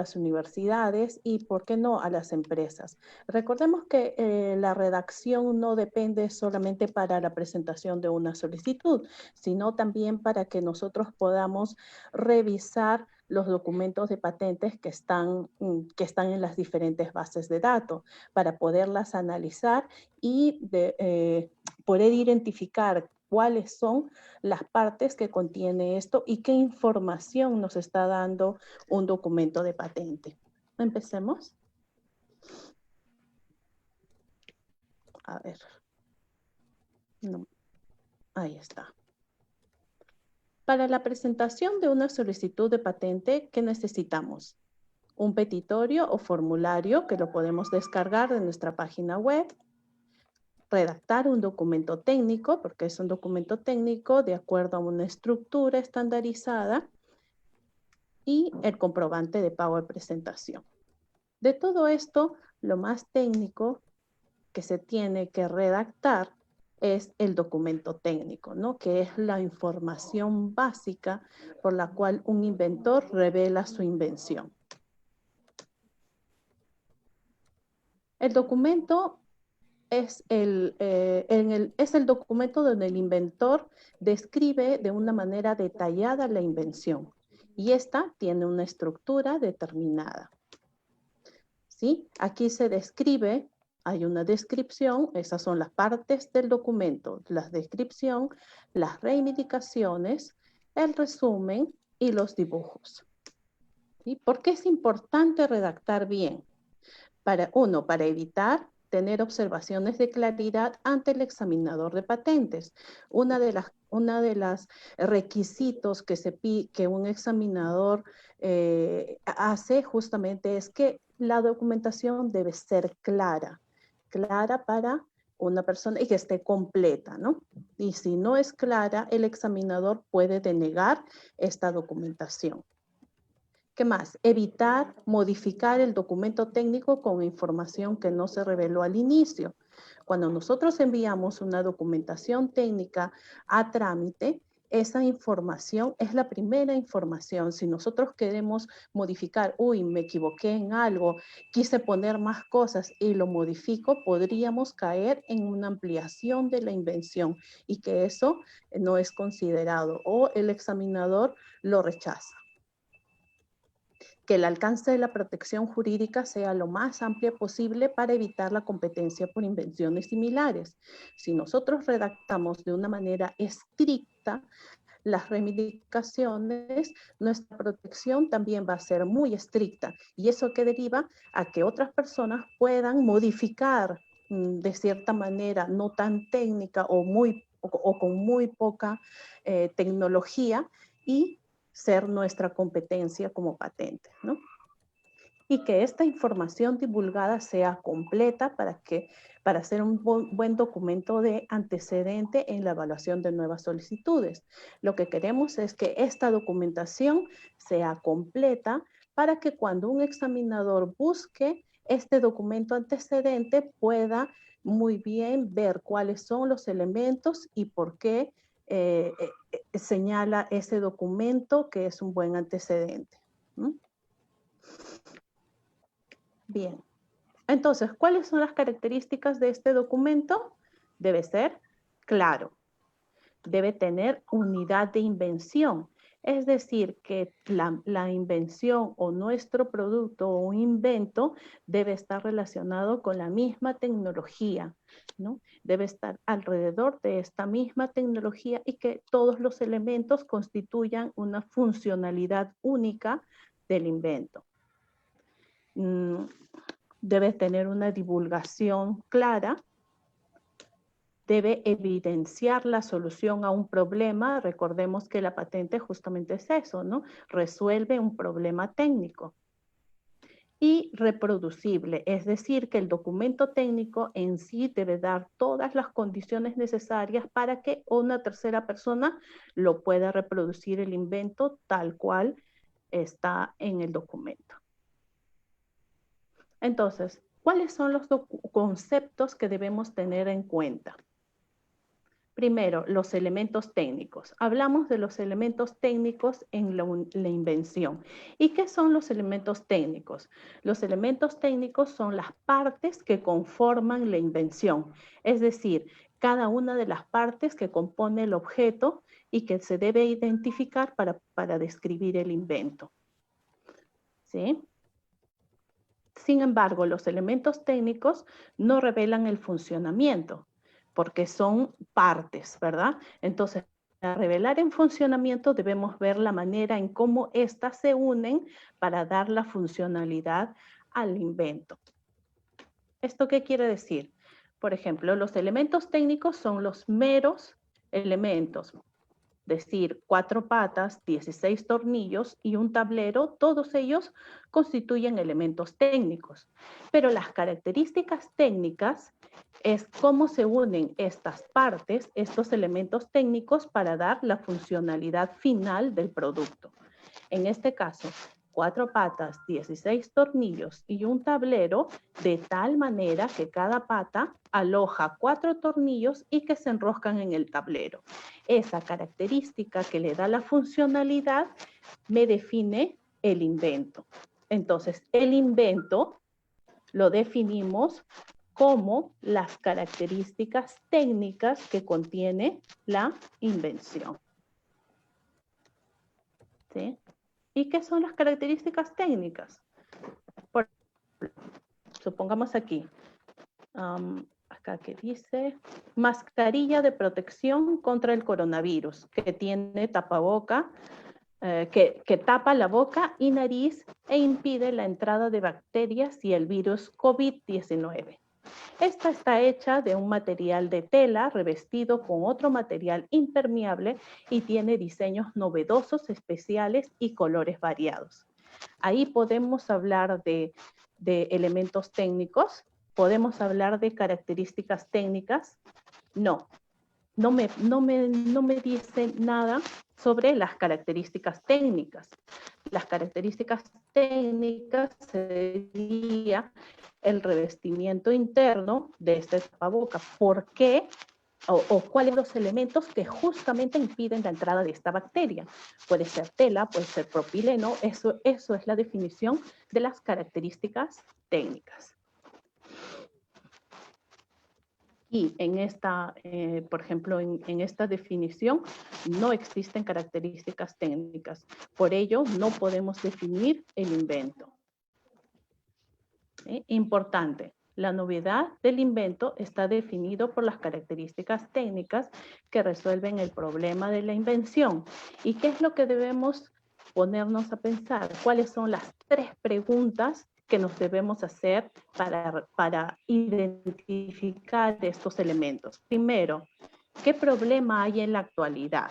las universidades y, ¿por qué no?, a las empresas. Recordemos que la redacción no depende solamente para la presentación de una solicitud, sino también para que nosotros podamos revisar los documentos de patentes que están en las diferentes bases de datos, para poderlas analizar y poder identificar cuáles son las partes que contiene esto y qué información nos está dando un documento de patente. Empecemos. A ver. No. Ahí está. Para la presentación de una solicitud de patente, ¿qué necesitamos? Un petitorio o formulario que lo podemos descargar de nuestra página web. Redactar un documento técnico, porque es un documento técnico de acuerdo a una estructura estandarizada, y el comprobante de pago de presentación. De todo esto, lo más técnico que se tiene que redactar es el documento técnico, ¿no? Que es la información básica por la cual un inventor revela su invención. El documento es es el documento donde el inventor describe de una manera detallada la invención y esta tiene una estructura determinada. ¿Sí? Aquí se describe, hay una descripción, esas son las partes del documento, la descripción, las reivindicaciones, el resumen y los dibujos. ¿Sí? ¿Por qué es importante redactar bien? Para evitar tener observaciones de claridad ante el examinador de patentes. Una de las requisitos que un examinador hace justamente es que la documentación debe ser clara para una persona y que esté completa, ¿no? Y si no es clara, el examinador puede denegar esta documentación. ¿Qué más? Evitar modificar el documento técnico con información que no se reveló al inicio. Cuando nosotros enviamos una documentación técnica a trámite, esa información es la primera información. Si nosotros queremos modificar, me equivoqué en algo, quise poner más cosas y lo modifico, podríamos caer en una ampliación de la invención y que eso no es considerado o el examinador lo rechaza. Que el alcance de la protección jurídica sea lo más amplia posible para evitar la competencia por invenciones similares. Si nosotros redactamos de una manera estricta las reivindicaciones, nuestra protección también va a ser muy estricta y eso que deriva a que otras personas puedan modificar de cierta manera no tan técnica o con muy poca tecnología y ser nuestra competencia como patente, ¿no? Y que esta información divulgada sea completa para hacer un buen documento de antecedente en la evaluación de nuevas solicitudes. Lo que queremos es que esta documentación sea completa para que cuando un examinador busque este documento antecedente pueda muy bien ver cuáles son los elementos y por qué señala ese documento que es un buen antecedente. ¿No? Bien. Entonces, ¿cuáles son las características de este documento? Debe ser claro. Debe tener unidad de invención. Es decir, que la invención o nuestro producto o un invento debe estar relacionado con la misma tecnología, ¿no? Debe estar alrededor de esta misma tecnología y que todos los elementos constituyan una funcionalidad única del invento. Debe tener una divulgación clara, debe evidenciar la solución a un problema. Recordemos que la patente justamente es eso, ¿no? Resuelve un problema técnico. Y reproducible, es decir, que el documento técnico en sí debe dar todas las condiciones necesarias para que una tercera persona lo pueda reproducir el invento tal cual está en el documento. Entonces, ¿cuáles son los conceptos que debemos tener en cuenta? Primero, los elementos técnicos. Hablamos de los elementos técnicos en la invención. ¿Y qué son los elementos técnicos? Los elementos técnicos son las partes que conforman la invención. Es decir, cada una de las partes que compone el objeto y que se debe identificar para describir el invento. ¿Sí? Sin embargo, los elementos técnicos no revelan el funcionamiento, porque son partes, ¿verdad? Entonces, para revelar en funcionamiento debemos ver la manera en cómo éstas se unen para dar la funcionalidad al invento. ¿Esto qué quiere decir? Por ejemplo, los elementos técnicos son los meros elementos, decir, 4 patas, 16 tornillos y un tablero, todos ellos constituyen elementos técnicos. Pero las características técnicas es cómo se unen estas partes, estos elementos técnicos para dar la funcionalidad final del producto. En este caso, 4 patas, 16 tornillos y un tablero, de tal manera que cada pata aloja 4 tornillos y que se enroscan en el tablero. Esa característica que le da la funcionalidad me define el invento. Entonces, el invento lo definimos como las características técnicas que contiene la invención. ¿Sí? ¿Y qué son las características técnicas? Por ejemplo, supongamos aquí, acá que dice, mascarilla de protección contra el coronavirus, que tiene tapaboca, que tapa la boca y nariz e impide la entrada de bacterias y el virus COVID-19. Esta está hecha de un material de tela revestido con otro material impermeable y tiene diseños novedosos, especiales y colores variados. Ahí podemos hablar de elementos técnicos, podemos hablar de características técnicas. No me dice nada sobre las características técnicas. Las características técnicas sería el revestimiento interno de este tapaboca. ¿Por qué? O cuáles son los elementos que justamente impiden la entrada de esta bacteria. Puede ser tela, puede ser propileno, eso es la definición de las características técnicas. Y en esta, por ejemplo, en esta definición no existen características técnicas. Por ello, no podemos definir el invento. Importante, la novedad del invento está definido por las características técnicas que resuelven el problema de la invención. ¿Y qué es lo que debemos ponernos a pensar? ¿Cuáles son las 3 preguntas que nos debemos hacer para identificar estos elementos? Primero, ¿qué problema hay en la actualidad?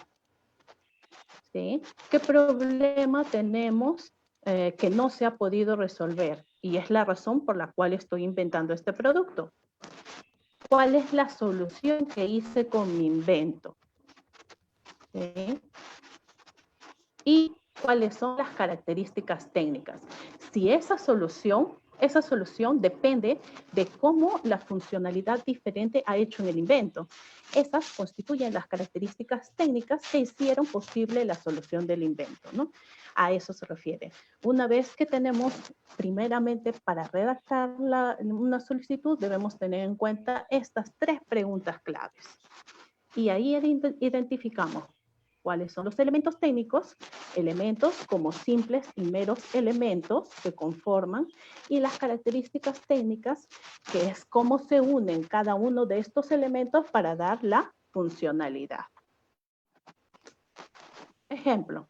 ¿Sí? ¿Qué problema tenemos que no se ha podido resolver? Y es la razón por la cual estoy inventando este producto. ¿Cuál es la solución que hice con mi invento? ¿Sí? Y cuáles son las características técnicas. Si esa solución depende de cómo la funcionalidad diferente ha hecho en el invento. Esas constituyen las características técnicas que hicieron posible la solución del invento, ¿no? A eso se refiere. Una vez que tenemos, primeramente, para redactar una solicitud, debemos tener en cuenta estas 3 preguntas claves. Y ahí identificamos cuáles son los elementos técnicos, elementos como simples y meros elementos que conforman, y las características técnicas, que es cómo se unen cada uno de estos elementos para dar la funcionalidad. Ejemplo.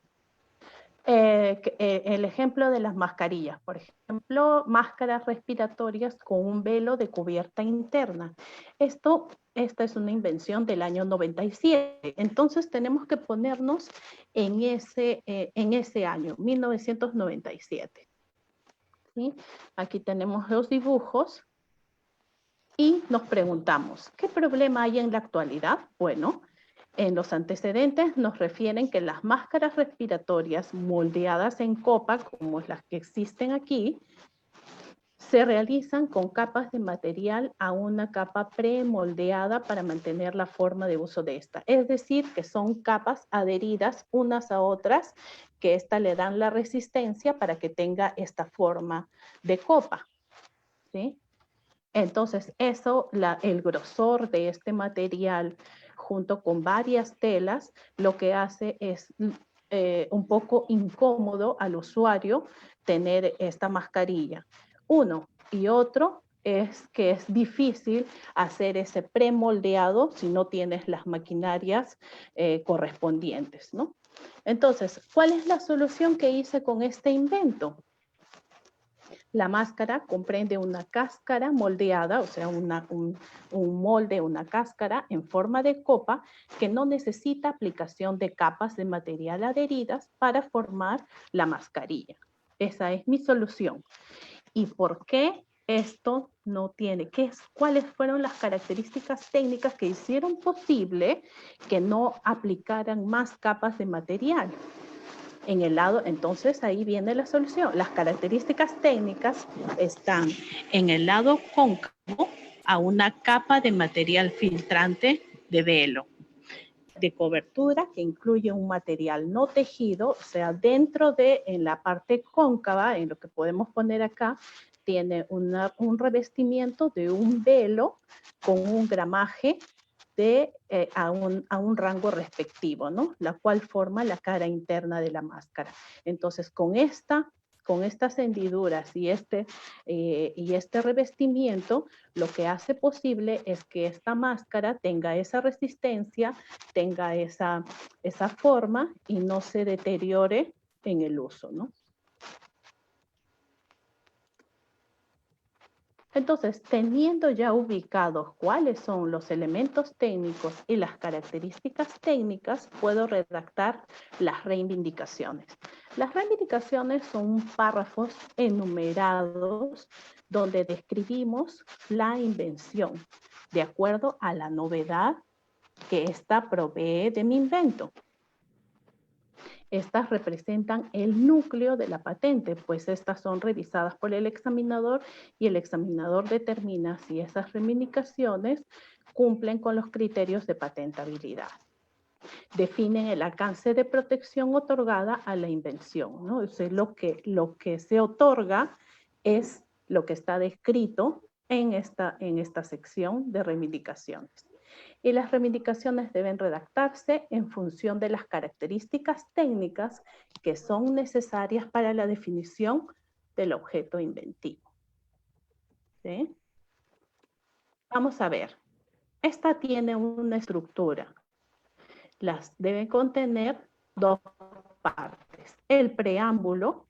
El ejemplo de las mascarillas, por ejemplo, máscaras respiratorias con un velo de cubierta interna. Esta es una invención del año 97, entonces tenemos que ponernos en ese año, 1997. ¿Sí? Aquí tenemos los dibujos y nos preguntamos, ¿qué problema hay en la actualidad? Bueno, en los antecedentes nos refieren que las máscaras respiratorias moldeadas en copa, como las que existen aquí, se realizan con capas de material a una capa premoldeada para mantener la forma de uso de esta. Es decir, que son capas adheridas unas a otras, que esta le dan la resistencia para que tenga esta forma de copa, ¿sí? Entonces, eso, el grosor de este material junto con varias telas, lo que hace es un poco incómodo al usuario tener esta mascarilla. Uno y otro es que es difícil hacer ese premoldeado si no tienes las maquinarias correspondientes, ¿no? Entonces, ¿cuál es la solución que hice con este invento? La máscara comprende una cáscara moldeada, o sea, un molde, una cáscara en forma de copa que no necesita aplicación de capas de material adheridas para formar la mascarilla. Esa es mi solución. ¿Y por qué esto no tiene? ¿Cuáles fueron las características técnicas que hicieron posible que no aplicaran más capas de material? En el lado, entonces ahí viene la solución. Las características técnicas están en el lado cóncavo a una capa de material filtrante de velo, de cobertura que incluye un material no tejido, o sea, dentro de, en la parte cóncava, en lo que podemos poner acá, tiene un revestimiento de un velo con un gramaje a un rango respectivo, ¿no? La cual forma la cara interna de la máscara. Entonces, con estas hendiduras y este revestimiento, lo que hace posible es que esta máscara tenga esa resistencia, tenga esa forma y no se deteriore en el uso, ¿no? Entonces, teniendo ya ubicados cuáles son los elementos técnicos y las características técnicas, puedo redactar las reivindicaciones. Las reivindicaciones son párrafos enumerados donde describimos la invención de acuerdo a la novedad que ésta provee de mi invento. Estas representan el núcleo de la patente, pues estas son revisadas por el examinador y el examinador determina si esas reivindicaciones cumplen con los criterios de patentabilidad. Definen el alcance de protección otorgada a la invención, ¿no? O sea, lo que se otorga es lo que está descrito en esta sección de reivindicaciones. Y las reivindicaciones deben redactarse en función de las características técnicas que son necesarias para la definición del objeto inventivo. ¿Sí? Vamos a ver. Esta tiene una estructura. Las deben contener dos partes. El preámbulo,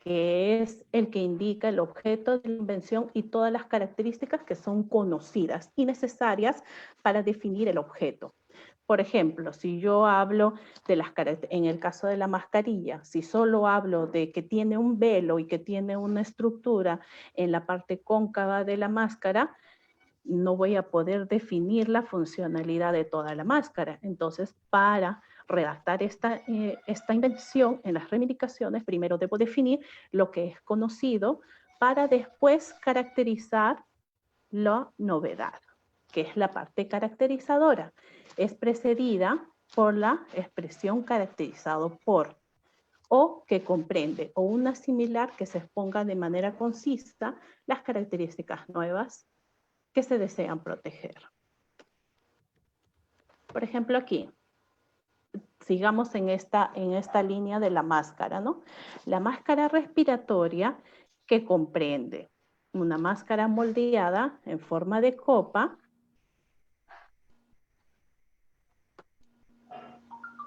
que es el que indica el objeto de la invención y todas las características que son conocidas y necesarias para definir el objeto. Por ejemplo, si yo hablo de las características, en el caso de la mascarilla, si solo hablo de que tiene un velo y que tiene una estructura en la parte cóncava de la máscara, no voy a poder definir la funcionalidad de toda la máscara. Entonces, para redactar esta invención en las reivindicaciones, primero debo definir lo que es conocido para después caracterizar la novedad, que es la parte caracterizadora. Es precedida por la expresión caracterizado por, o que comprende, o una similar que se exponga de manera concisa las características nuevas que se desean proteger. Por ejemplo, aquí, sigamos en esta línea de la máscara, ¿no? La máscara respiratoria que comprende una máscara moldeada en forma de copa.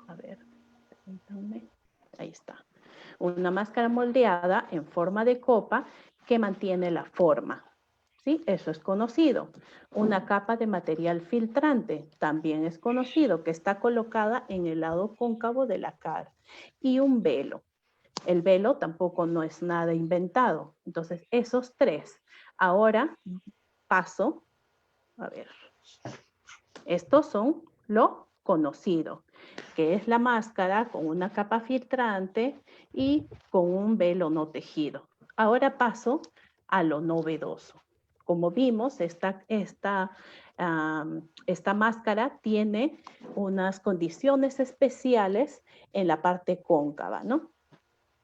A ver, permítanme. Ahí está. Una máscara moldeada en forma de copa que mantiene la forma. ¿Sí? Eso es conocido. Una capa de material filtrante también es conocido, que está colocada en el lado cóncavo de la cara. Y un velo. El velo tampoco no es nada inventado. Entonces, esos tres. Ahora paso, a ver. Estos son lo conocido, que es la máscara con una capa filtrante y con un velo no tejido. Ahora paso a lo novedoso. Como vimos, esta máscara tiene unas condiciones especiales en la parte cóncava, ¿no?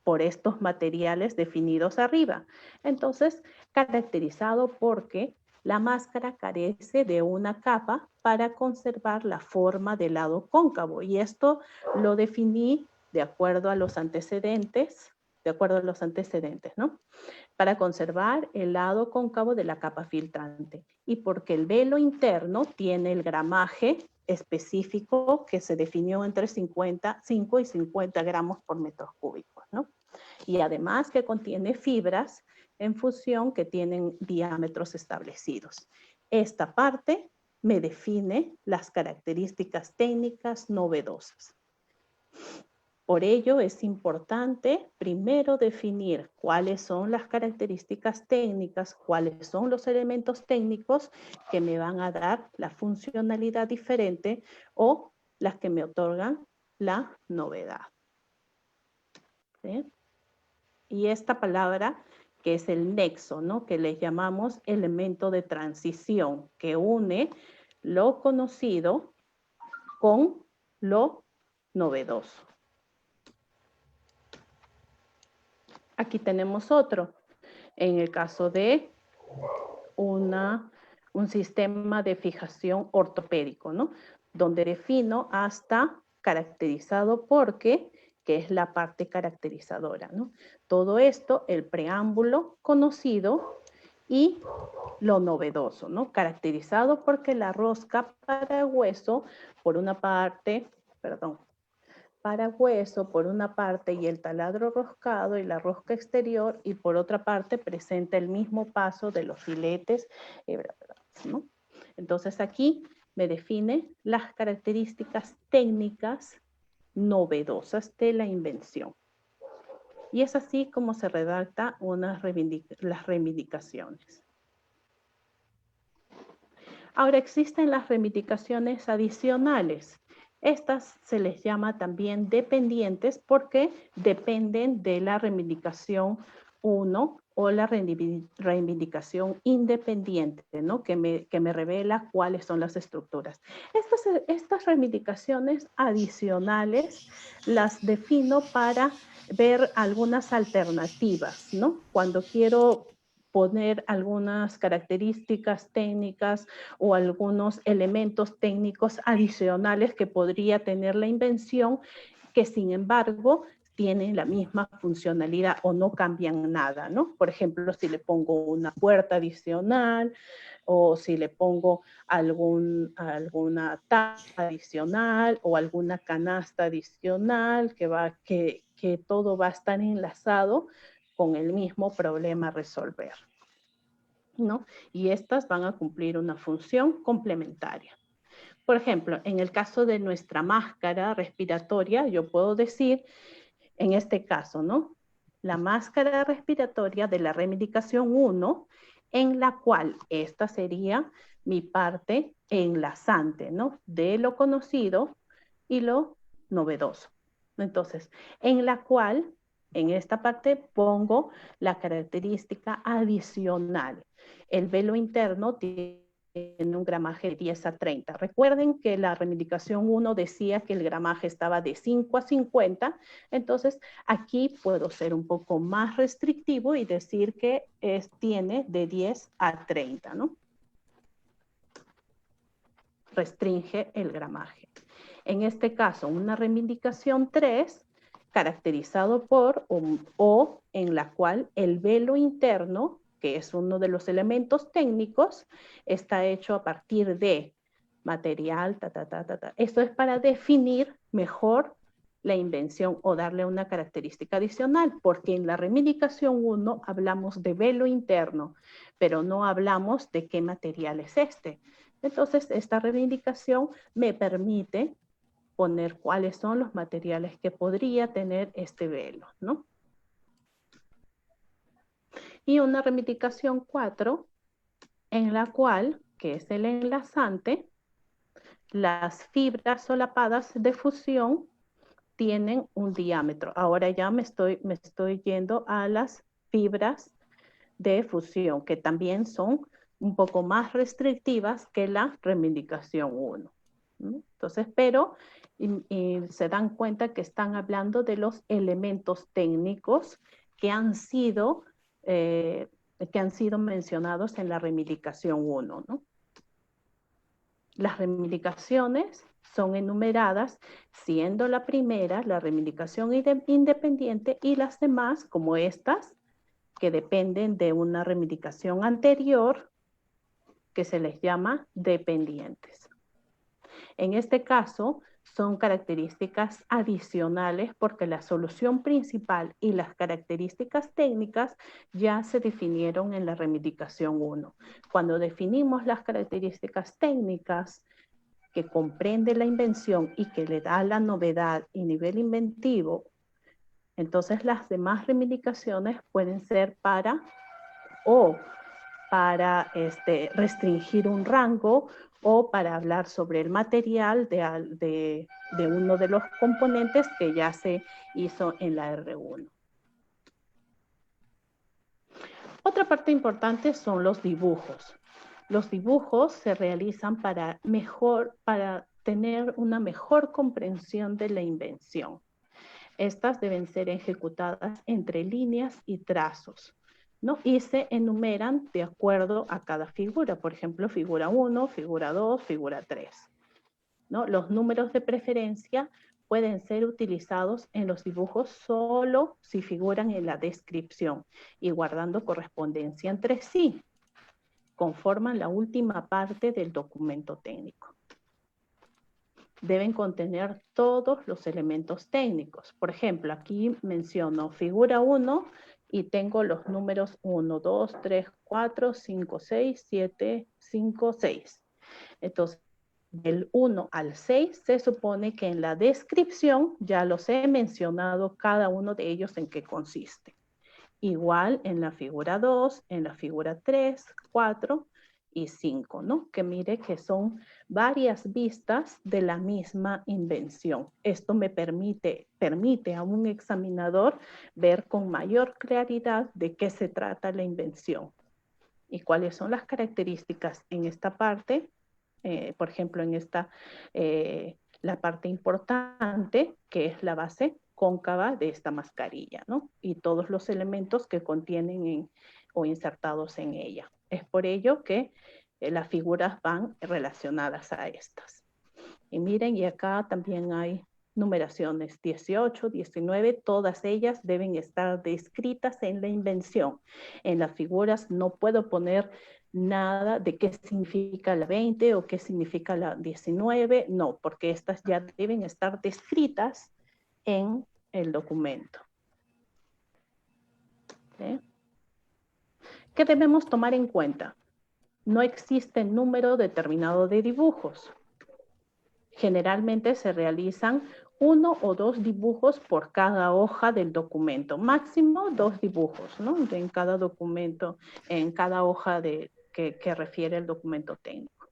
Por estos materiales definidos arriba. Entonces, caracterizado porque la máscara carece de una capa para conservar la forma del lado cóncavo. Y esto lo definí de acuerdo a los antecedentes, ¿no? Para conservar el lado cóncavo de la capa filtrante. Y porque el velo interno tiene el gramaje específico que se definió entre 5 y 50 gramos por metros cúbicos, ¿no? Y además que contiene fibras en fusión que tienen diámetros establecidos. Esta parte me define las características técnicas novedosas. Por ello es importante primero definir cuáles son las características técnicas, cuáles son los elementos técnicos que me van a dar la funcionalidad diferente o las que me otorgan la novedad. ¿Sí? Y esta palabra que es el nexo, ¿no? Que le llamamos elemento de transición, que une lo conocido con lo novedoso. Aquí tenemos otro, en el caso de un sistema de fijación ortopédico, ¿no? Donde defino hasta caracterizado porque, que es la parte caracterizadora, ¿no? Todo esto, el preámbulo conocido y lo novedoso, ¿no? Caracterizado porque la rosca para hueso, por una parte, para hueso por una parte y el taladro roscado y la rosca exterior y por otra parte presenta el mismo paso de los filetes, ¿no? Entonces aquí me define las características técnicas novedosas de la invención. Y es así como se redacta las reivindicaciones. Ahora existen las reivindicaciones adicionales. Estas se les llama también dependientes porque dependen de la reivindicación 1 o la reivindicación independiente, ¿no? que me revela cuáles son las estructuras. Estas reivindicaciones adicionales las defino para ver algunas alternativas, ¿no? Cuando quiero poner algunas características técnicas o algunos elementos técnicos adicionales que podría tener la invención, que sin embargo tienen la misma funcionalidad o no cambian nada, ¿no? Por ejemplo, si le pongo una puerta adicional o si le pongo alguna tapa adicional o alguna canasta adicional que todo va a estar enlazado con el mismo problema a resolver, ¿no? Y estas van a cumplir una función complementaria. Por ejemplo, en el caso de nuestra máscara respiratoria, yo puedo decir, en este caso, ¿no? La máscara respiratoria de la reivindicación 1, en la cual esta sería mi parte enlazante, ¿no? De lo conocido y lo novedoso. Entonces, en la cual, en esta parte pongo la característica adicional. El velo interno tiene un gramaje de 10 a 30. Recuerden que la reivindicación 1 decía que el gramaje estaba de 5 a 50, entonces aquí puedo ser un poco más restrictivo y decir que tiene de 10 a 30, ¿no? Restringe el gramaje. En este caso, una reivindicación 3, caracterizado por o en la cual el velo interno, que es uno de los elementos técnicos, está hecho a partir de material, Esto es para definir mejor la invención o darle una característica adicional, porque en la reivindicación 1 hablamos de velo interno, pero no hablamos de qué material es este. Entonces, esta reivindicación me permite poner cuáles son los materiales que podría tener este velo, ¿no? Y una reivindicación 4, en la cual, que es el enlazante, las fibras solapadas de fusión tienen un diámetro. Ahora ya me estoy yendo a las fibras de fusión, que también son un poco más restrictivas que la reivindicación 1. Entonces, pero y se dan cuenta que están hablando de los elementos técnicos que han sido mencionados en la reivindicación 1, ¿no? Las reivindicaciones son enumeradas, siendo la primera la reivindicación independiente y las demás, como estas, que dependen de una reivindicación anterior, que se les llama dependientes. En este caso, son características adicionales porque la solución principal y las características técnicas ya se definieron en la reivindicación 1. Cuando definimos las características técnicas que comprende la invención y que le da la novedad y nivel inventivo, entonces las demás reivindicaciones pueden ser para restringir un rango o para hablar sobre el material de uno de los componentes que ya se hizo en la R1. Otra parte importante son los dibujos. Los dibujos se realizan para tener una mejor comprensión de la invención. Estas deben ser ejecutadas entre líneas y trazos, ¿no? Y se enumeran de acuerdo a cada figura. Por ejemplo, figura 1, figura 2, figura 3, ¿no? Los números de preferencia pueden ser utilizados en los dibujos solo si figuran en la descripción y guardando correspondencia entre sí. Conforman la última parte del documento técnico. Deben contener todos los elementos técnicos. Por ejemplo, aquí menciono figura 1 y tengo los números 1, 2, 3, 4, 5, 6, 7, 5, 6. Entonces, del 1 al 6 se supone que en la descripción ya los he mencionado cada uno de ellos en qué consiste. Igual en la figura 2, en la figura 3, 4 y 5, ¿no? Que mire que son varias vistas de la misma invención. Esto me permite a un examinador ver con mayor claridad de qué se trata la invención y cuáles son las características en esta parte. Por ejemplo, en esta, la parte importante, que es la base cóncava de esta mascarilla, ¿no? Y todos los elementos que contienen o insertados en ella. Es por ello que las figuras van relacionadas a estas. Y miren, y acá también hay numeraciones 18, 19, todas ellas deben estar descritas en la invención. En las figuras no puedo poner nada de qué significa la 20 o qué significa la 19, no, porque estas ya deben estar descritas en el documento. ¿Sí? ¿Qué debemos tomar en cuenta? No existe número determinado de dibujos. Generalmente se realizan 1 o 2 dibujos por cada hoja del documento, máximo 2 dibujos, ¿no? En cada documento, en cada hoja que refiere el documento técnico.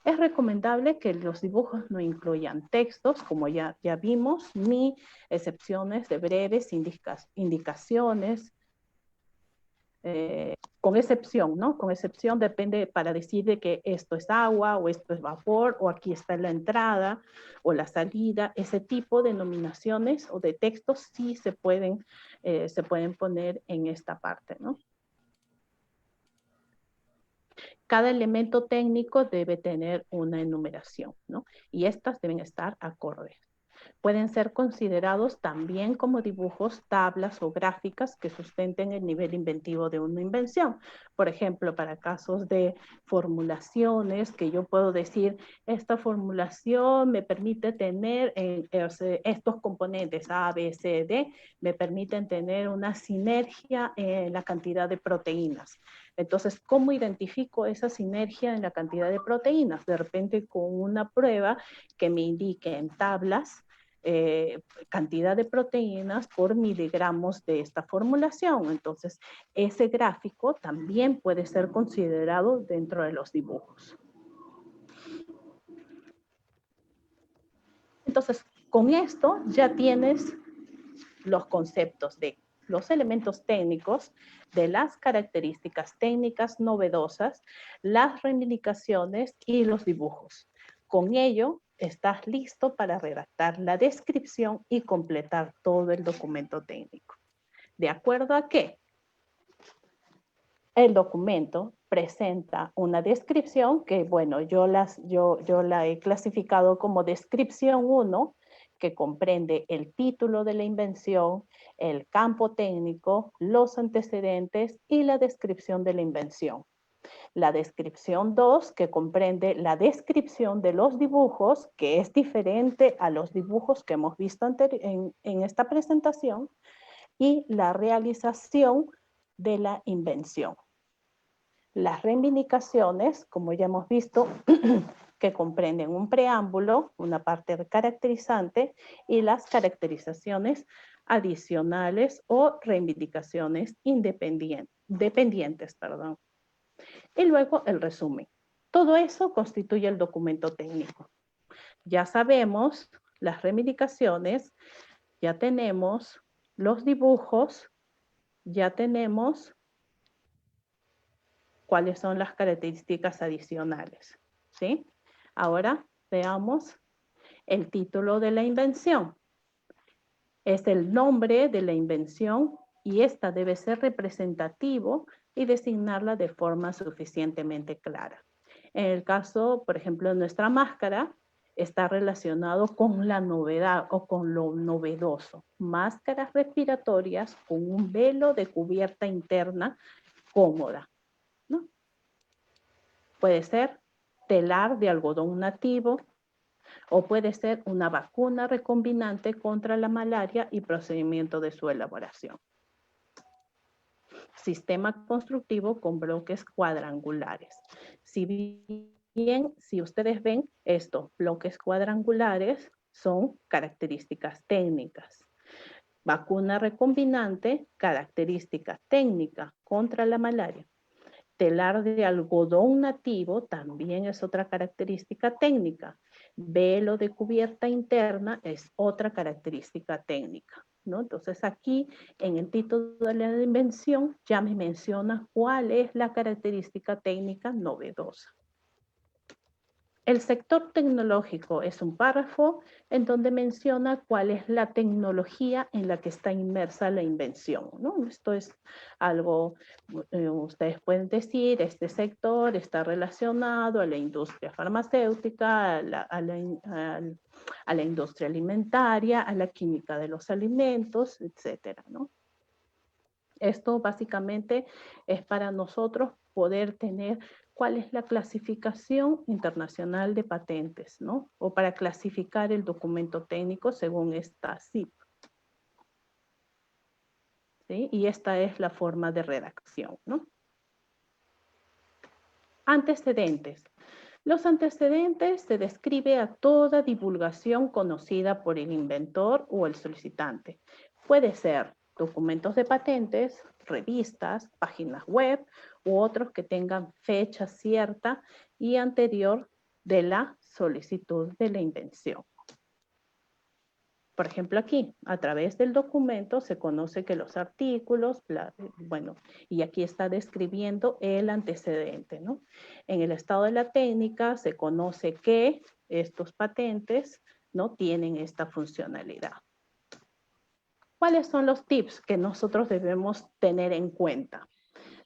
Es recomendable que los dibujos no incluyan textos, como ya vimos, ni excepciones de breves indicaciones, con excepción, ¿no? Con excepción depende para decir de que esto es agua o esto es vapor o aquí está la entrada o la salida. Ese tipo de denominaciones o de textos sí se pueden poner en esta parte, ¿no? Cada elemento técnico debe tener una enumeración, ¿no? Y estas deben estar acordes. Pueden ser considerados también como dibujos, tablas o gráficas que sustenten el nivel inventivo de una invención. Por ejemplo, para casos de formulaciones, que yo puedo decir, esta formulación me permite tener estos componentes A, B, C, D, me permiten tener una sinergia en la cantidad de proteínas. Entonces, ¿cómo identifico esa sinergia en la cantidad de proteínas? De repente con una prueba que me indique en tablas cantidad de proteínas por miligramos de esta formulación. Entonces, ese gráfico también puede ser considerado dentro de los dibujos. Entonces, con esto ya tienes los conceptos de los elementos técnicos de las características técnicas novedosas, las reivindicaciones y los dibujos. Con ello, estás listo para redactar la descripción y completar todo el documento técnico. ¿De acuerdo a qué? El documento presenta una descripción que, bueno, yo la he clasificado como descripción 1, que comprende el título de la invención, el campo técnico, los antecedentes y la descripción de la invención. La descripción 2, que comprende la descripción de los dibujos, que es diferente a los dibujos que hemos visto en esta presentación, y la realización de la invención. Las reivindicaciones, como ya hemos visto, que comprenden un preámbulo, una parte caracterizante, y las caracterizaciones adicionales o reivindicaciones dependientes. Y luego el resumen. Todo eso constituye el documento técnico. Ya sabemos las reivindicaciones, ya tenemos los dibujos, ya tenemos cuáles son las características adicionales, ¿sí? Ahora veamos el título de la invención. Es el nombre de la invención y esta debe ser representativo y designarla de forma suficientemente clara. En el caso, por ejemplo, de nuestra máscara, está relacionado con la novedad o con lo novedoso. Máscaras respiratorias con un velo de cubierta interna cómoda, ¿no? Puede ser telar de algodón nativo o puede ser una vacuna recombinante contra la malaria y procedimiento de su elaboración. Sistema constructivo con bloques cuadrangulares. Si ustedes ven estos bloques cuadrangulares son características técnicas. Vacuna recombinante, característica técnica contra la malaria. Telar de algodón nativo también es otra característica técnica. Velo de cubierta interna es otra característica técnica, ¿no? Entonces aquí en el título de la invención ya me menciona cuál es la característica técnica novedosa. El sector tecnológico es un párrafo en donde menciona cuál es la tecnología en la que está inmersa la invención, ¿no? Esto es algo, ustedes pueden decir, este sector está relacionado a la industria farmacéutica, a la industria alimentaria, a la química de los alimentos, etcétera, ¿no? Esto básicamente es para nosotros poder tener cuál es la clasificación internacional de patentes, ¿no? O para clasificar el documento técnico según esta CIP. ¿Sí? Y esta es la forma de redacción, ¿no? Antecedentes. Los antecedentes se describe a toda divulgación conocida por el inventor o el solicitante. Puede ser documentos de patentes, revistas, páginas web u otros que tengan fecha cierta y anterior de la solicitud de la invención. Por ejemplo, aquí, a través del documento se conoce que los artículos, bueno, y aquí está describiendo el antecedente, ¿no? En el estado de la técnica se conoce que estos patentes, ¿no? Tienen esta funcionalidad. ¿Cuáles son los tips que nosotros debemos tener en cuenta?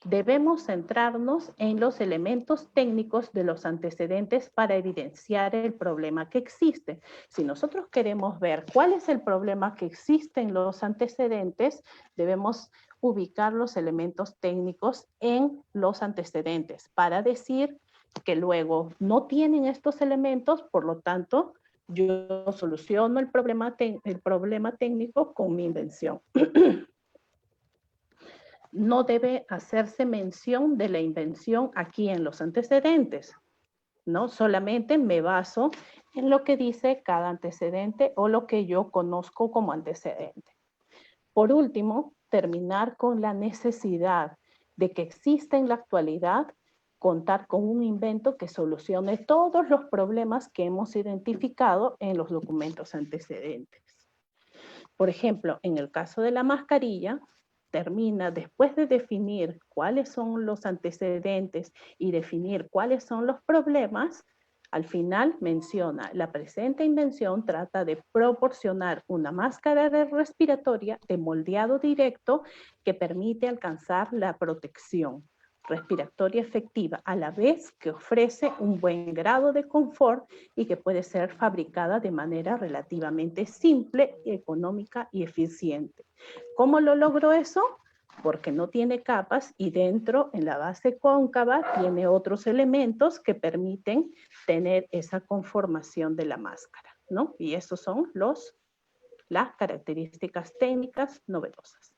Debemos centrarnos en los elementos técnicos de los antecedentes para evidenciar el problema que existe. Si nosotros queremos ver cuál es el problema que existe en los antecedentes, debemos ubicar los elementos técnicos en los antecedentes para decir que luego no tienen estos elementos, por lo tanto, yo soluciono el problema técnico con mi invención. No debe hacerse mención de la invención aquí en los antecedentes, ¿no? Solamente me baso en lo que dice cada antecedente o lo que yo conozco como antecedente. Por último, terminar con la necesidad de que exista en la actualidad contar con un invento que solucione todos los problemas que hemos identificado en los documentos antecedentes. Por ejemplo, en el caso de la mascarilla, termina, después de definir cuáles son los antecedentes y definir cuáles son los problemas, al final menciona, la presente invención trata de proporcionar una máscara respiratoria de moldeado directo que permite alcanzar la protección respiratoria efectiva, a la vez que ofrece un buen grado de confort y que puede ser fabricada de manera relativamente simple, económica y eficiente. ¿Cómo lo logró eso? Porque no tiene capas y dentro, en la base cóncava, tiene otros elementos que permiten tener esa conformación de la máscara, ¿no? Y esos son las características técnicas novedosas.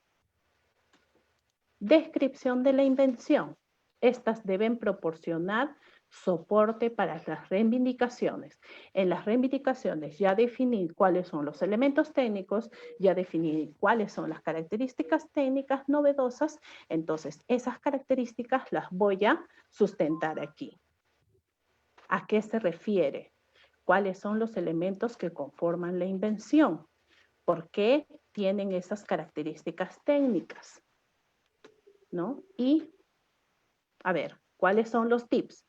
Descripción de la invención. Estas deben proporcionar soporte para las reivindicaciones. En las reivindicaciones ya definí cuáles son los elementos técnicos, ya definí cuáles son las características técnicas novedosas, entonces esas características las voy a sustentar aquí. ¿A qué se refiere? ¿Cuáles son los elementos que conforman la invención? ¿Por qué tienen esas características técnicas? ¿No? Y, a ver, ¿cuáles son los tips?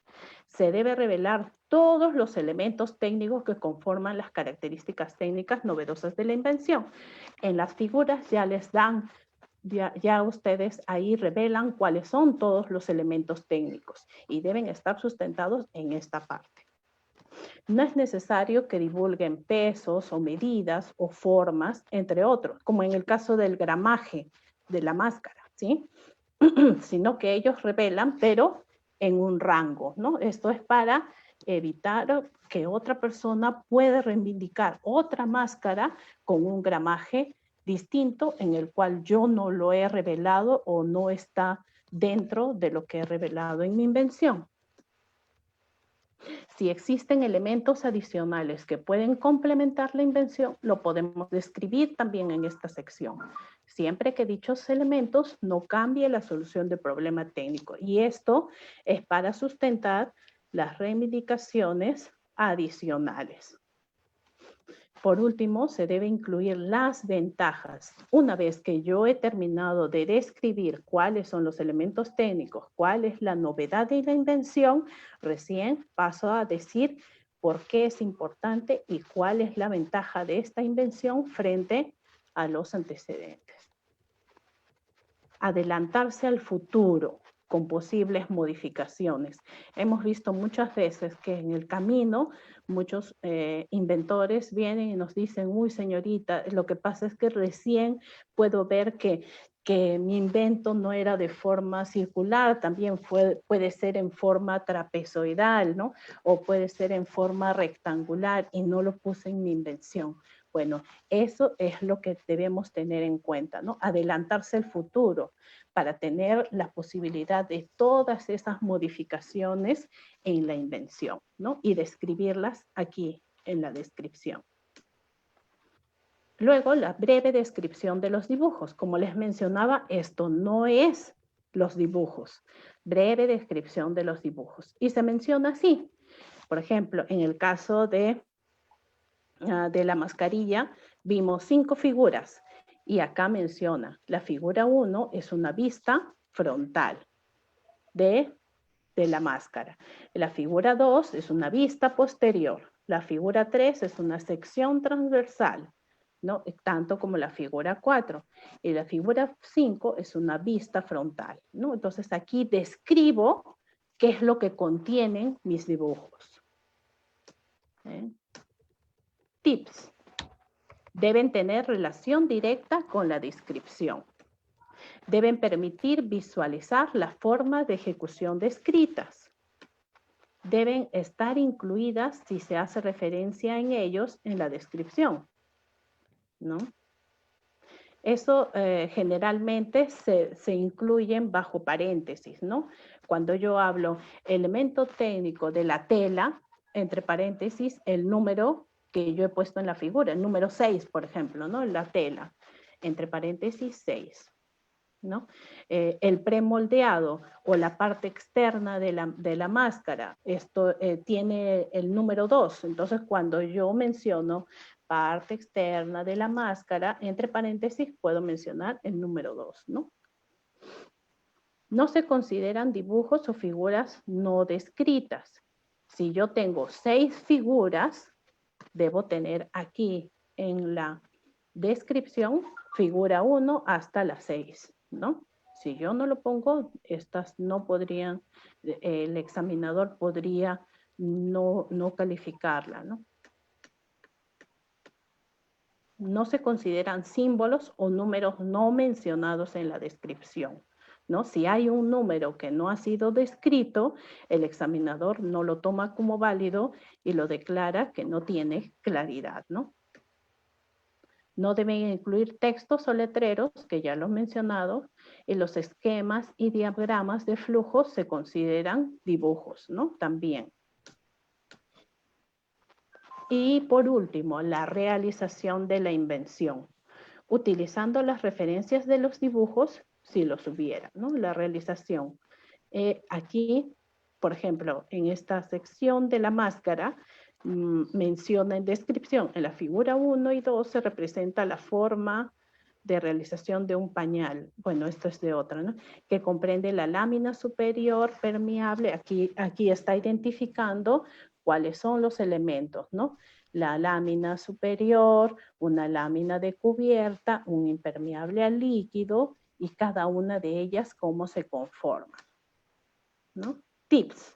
Se debe revelar todos los elementos técnicos que conforman las características técnicas novedosas de la invención. En las figuras ya les dan, ya ustedes ahí revelan cuáles son todos los elementos técnicos y deben estar sustentados en esta parte. No es necesario que divulguen pesos o medidas o formas, entre otros, como en el caso del gramaje de la máscara, ¿sí? Sino que ellos revelan, pero en un rango, ¿no? Esto es para evitar que otra persona pueda reivindicar otra máscara con un gramaje distinto en el cual yo no lo he revelado o no está dentro de lo que he revelado en mi invención. Si existen elementos adicionales que pueden complementar la invención, lo podemos describir también en esta sección, siempre que dichos elementos no cambien la solución del problema técnico. Y esto es para sustentar las reivindicaciones adicionales. Por último, se debe incluir las ventajas. Una vez que yo he terminado de describir cuáles son los elementos técnicos, cuál es la novedad de la invención, recién paso a decir por qué es importante y cuál es la ventaja de esta invención frente a los antecedentes. Adelantarse al futuro con posibles modificaciones. Hemos visto muchas veces que en el camino muchos inventores vienen y nos dicen, uy señorita, lo que pasa es que recién puedo ver que mi invento no era de forma circular, también puede ser en forma trapezoidal, ¿no? O puede ser en forma rectangular y no lo puse en mi invención. Bueno, eso es lo que debemos tener en cuenta, ¿no? Adelantarse al futuro para tener la posibilidad de todas esas modificaciones en la invención, ¿no? Y describirlas aquí en la descripción. Luego, la breve descripción de los dibujos. Como les mencionaba, esto no es los dibujos. Breve descripción de los dibujos. Y se menciona así. Por ejemplo, en el caso de la mascarilla, vimos 5 figuras. Y acá menciona, la figura 1 es una vista frontal de la máscara. La figura 2 es una vista posterior. La figura 3 es una sección transversal, ¿no? Tanto como la figura 4. Y la figura 5 es una vista frontal, ¿no? Entonces aquí describo qué es lo que contienen mis dibujos. Tips. Deben tener relación directa con la descripción. Deben permitir visualizar la forma de ejecución descritas. Deben estar incluidas si se hace referencia en ellos en la descripción, ¿no? Eso generalmente se incluyen bajo paréntesis, ¿no? Cuando yo hablo elemento técnico de la tela, entre paréntesis, el número que yo he puesto en la figura, el número 6, por ejemplo, ¿no? La tela, entre paréntesis 6, ¿no? El premoldeado o la parte externa de la máscara, esto tiene el número 2, entonces cuando yo menciono parte externa de la máscara, entre paréntesis puedo mencionar el número 2, ¿no? no se consideran dibujos o figuras no descritas. Si yo tengo 6 figuras, debo tener aquí en la descripción figura 1 hasta la 6, ¿no? Si yo no lo pongo, estas no podrían, el examinador podría no calificarla, ¿no? No se consideran símbolos o números no mencionados en la descripción, ¿no? Si hay un número que no ha sido descrito, el examinador no lo toma como válido y lo declara que no tiene claridad, ¿no? No deben incluir textos o letreros, que ya lo he mencionado, y los esquemas y diagramas de flujo se consideran dibujos, ¿no? También. Y por último, la realización de la invención, utilizando las referencias de los dibujos, si los hubiera, ¿no? La realización. Aquí, por ejemplo, en esta sección de la máscara, menciona en descripción, en la figura 1 y 2 se representa la forma de realización de un pañal. Bueno, esto es de otra, ¿no? Que comprende la lámina superior permeable. Aquí está identificando cuáles son los elementos, ¿no? La lámina superior, una lámina de cubierta, un impermeable al líquido y cada una de ellas cómo se conforma, ¿no? Tips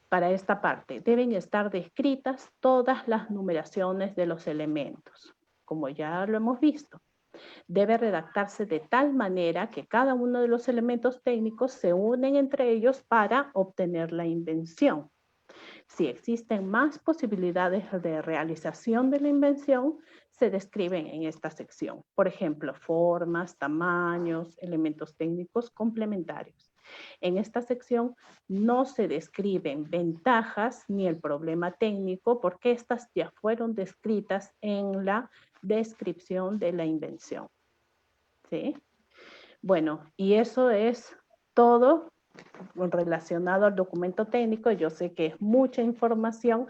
para esta parte. Deben estar descritas todas las numeraciones de los elementos, como ya lo hemos visto. Debe redactarse de tal manera que cada uno de los elementos técnicos se unen entre ellos para obtener la invención. Si existen más posibilidades de realización de la invención, se describen en esta sección. Por ejemplo, formas, tamaños, elementos técnicos complementarios. En esta sección no se describen ventajas ni el problema técnico porque estas ya fueron descritas en la descripción de la invención. ¿Sí? Bueno, y eso es todo relacionado al documento técnico. Yo sé que es mucha información,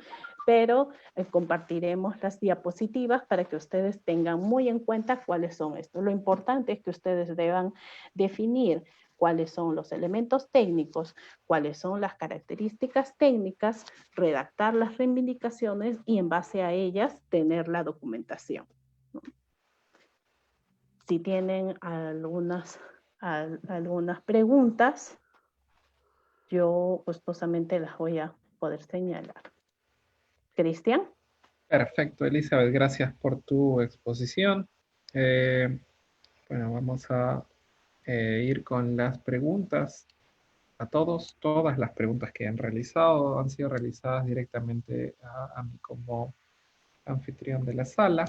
pero compartiremos las diapositivas para que ustedes tengan muy en cuenta cuáles son estos. Lo importante es que ustedes deban definir cuáles son los elementos técnicos, cuáles son las características técnicas, redactar las reivindicaciones y en base a ellas tener la documentación. Si tienen algunas preguntas, yo gustosamente las voy a poder señalar. Cristian. Perfecto, Elizabeth, gracias por tu exposición. Bueno, vamos a ir con las preguntas a todos. Todas las preguntas que han realizado han sido realizadas directamente a mí como anfitrión de la sala.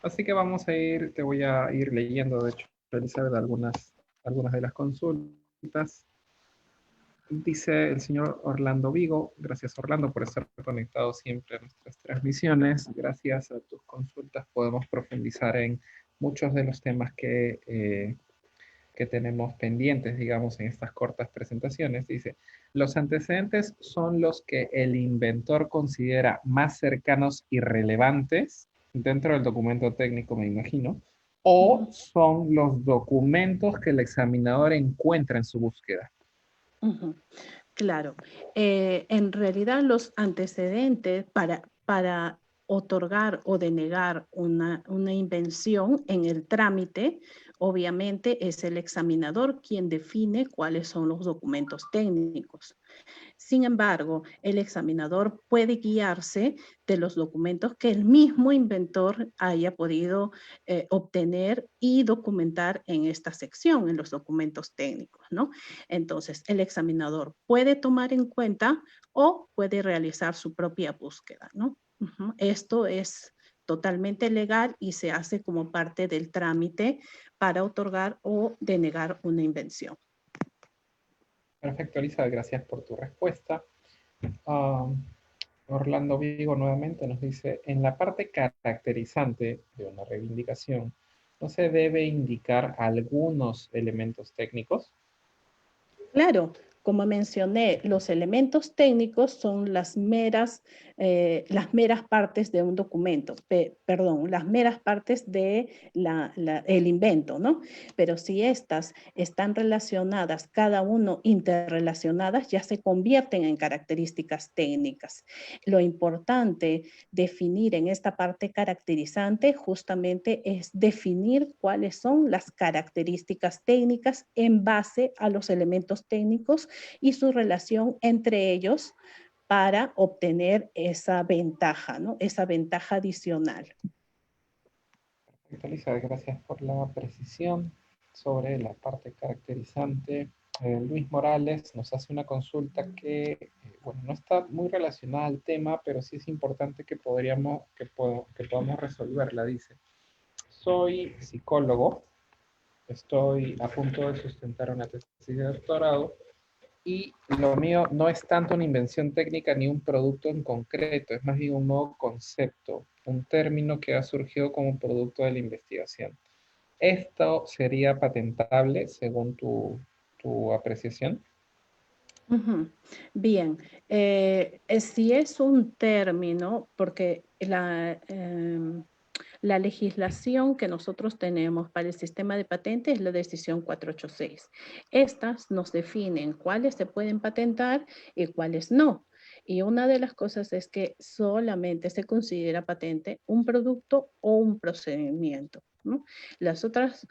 Así que vamos a ir, te voy a ir leyendo, de hecho, Elizabeth, algunas de las consultas. Dice el señor Orlando Vigo, gracias Orlando por estar conectado siempre a nuestras transmisiones. Gracias a tus consultas podemos profundizar en muchos de los temas que tenemos pendientes, digamos, en estas cortas presentaciones. Dice, los antecedentes son los que el inventor considera más cercanos y relevantes dentro del documento técnico, me imagino, o son los documentos que el examinador encuentra en su búsqueda. Claro. En realidad los antecedentes para otorgar o denegar una invención en el trámite, obviamente es el examinador quien define cuáles son los documentos técnicos. Sin embargo, el examinador puede guiarse de los documentos que el mismo inventor haya podido obtener y documentar en esta sección, en los documentos técnicos, ¿no? Entonces, el examinador puede tomar en cuenta o puede realizar su propia búsqueda, ¿no? Esto es totalmente legal y se hace como parte del trámite para otorgar o denegar una invención. Perfecto, Elisa, gracias por tu respuesta. Orlando Vigo nuevamente nos dice, en la parte caracterizante de una reivindicación, ¿no se debe indicar algunos elementos técnicos? Claro, como mencioné, los elementos técnicos son las meras las meras partes de un documento, perdón, las meras partes de el invento, ¿no? Pero si estas están relacionadas, cada uno interrelacionadas, ya se convierten en características técnicas. Lo importante definir en esta parte caracterizante justamente es definir cuáles son las características técnicas en base a los elementos técnicos y su relación entre ellos para obtener esa ventaja, ¿no? Esa ventaja adicional. Perfecto, Elizabeth, gracias por la precisión sobre la parte caracterizante. Luis Morales nos hace una consulta que, bueno, no está muy relacionada al tema, pero sí es importante que podamos resolverla. Dice, soy psicólogo, estoy a punto de sustentar una tesis de doctorado y lo mío no es tanto una invención técnica ni un producto en concreto, es más bien un nuevo concepto, un término que ha surgido como producto de la investigación. ¿Esto sería patentable según tu apreciación? Bien, si es un término, porque la legislación que nosotros tenemos para el sistema de patentes es la decisión 486. Estas nos definen cuáles se pueden patentar y cuáles no. Y una de las cosas es que solamente se considera patente un producto o un procedimiento, ¿no? Las otras,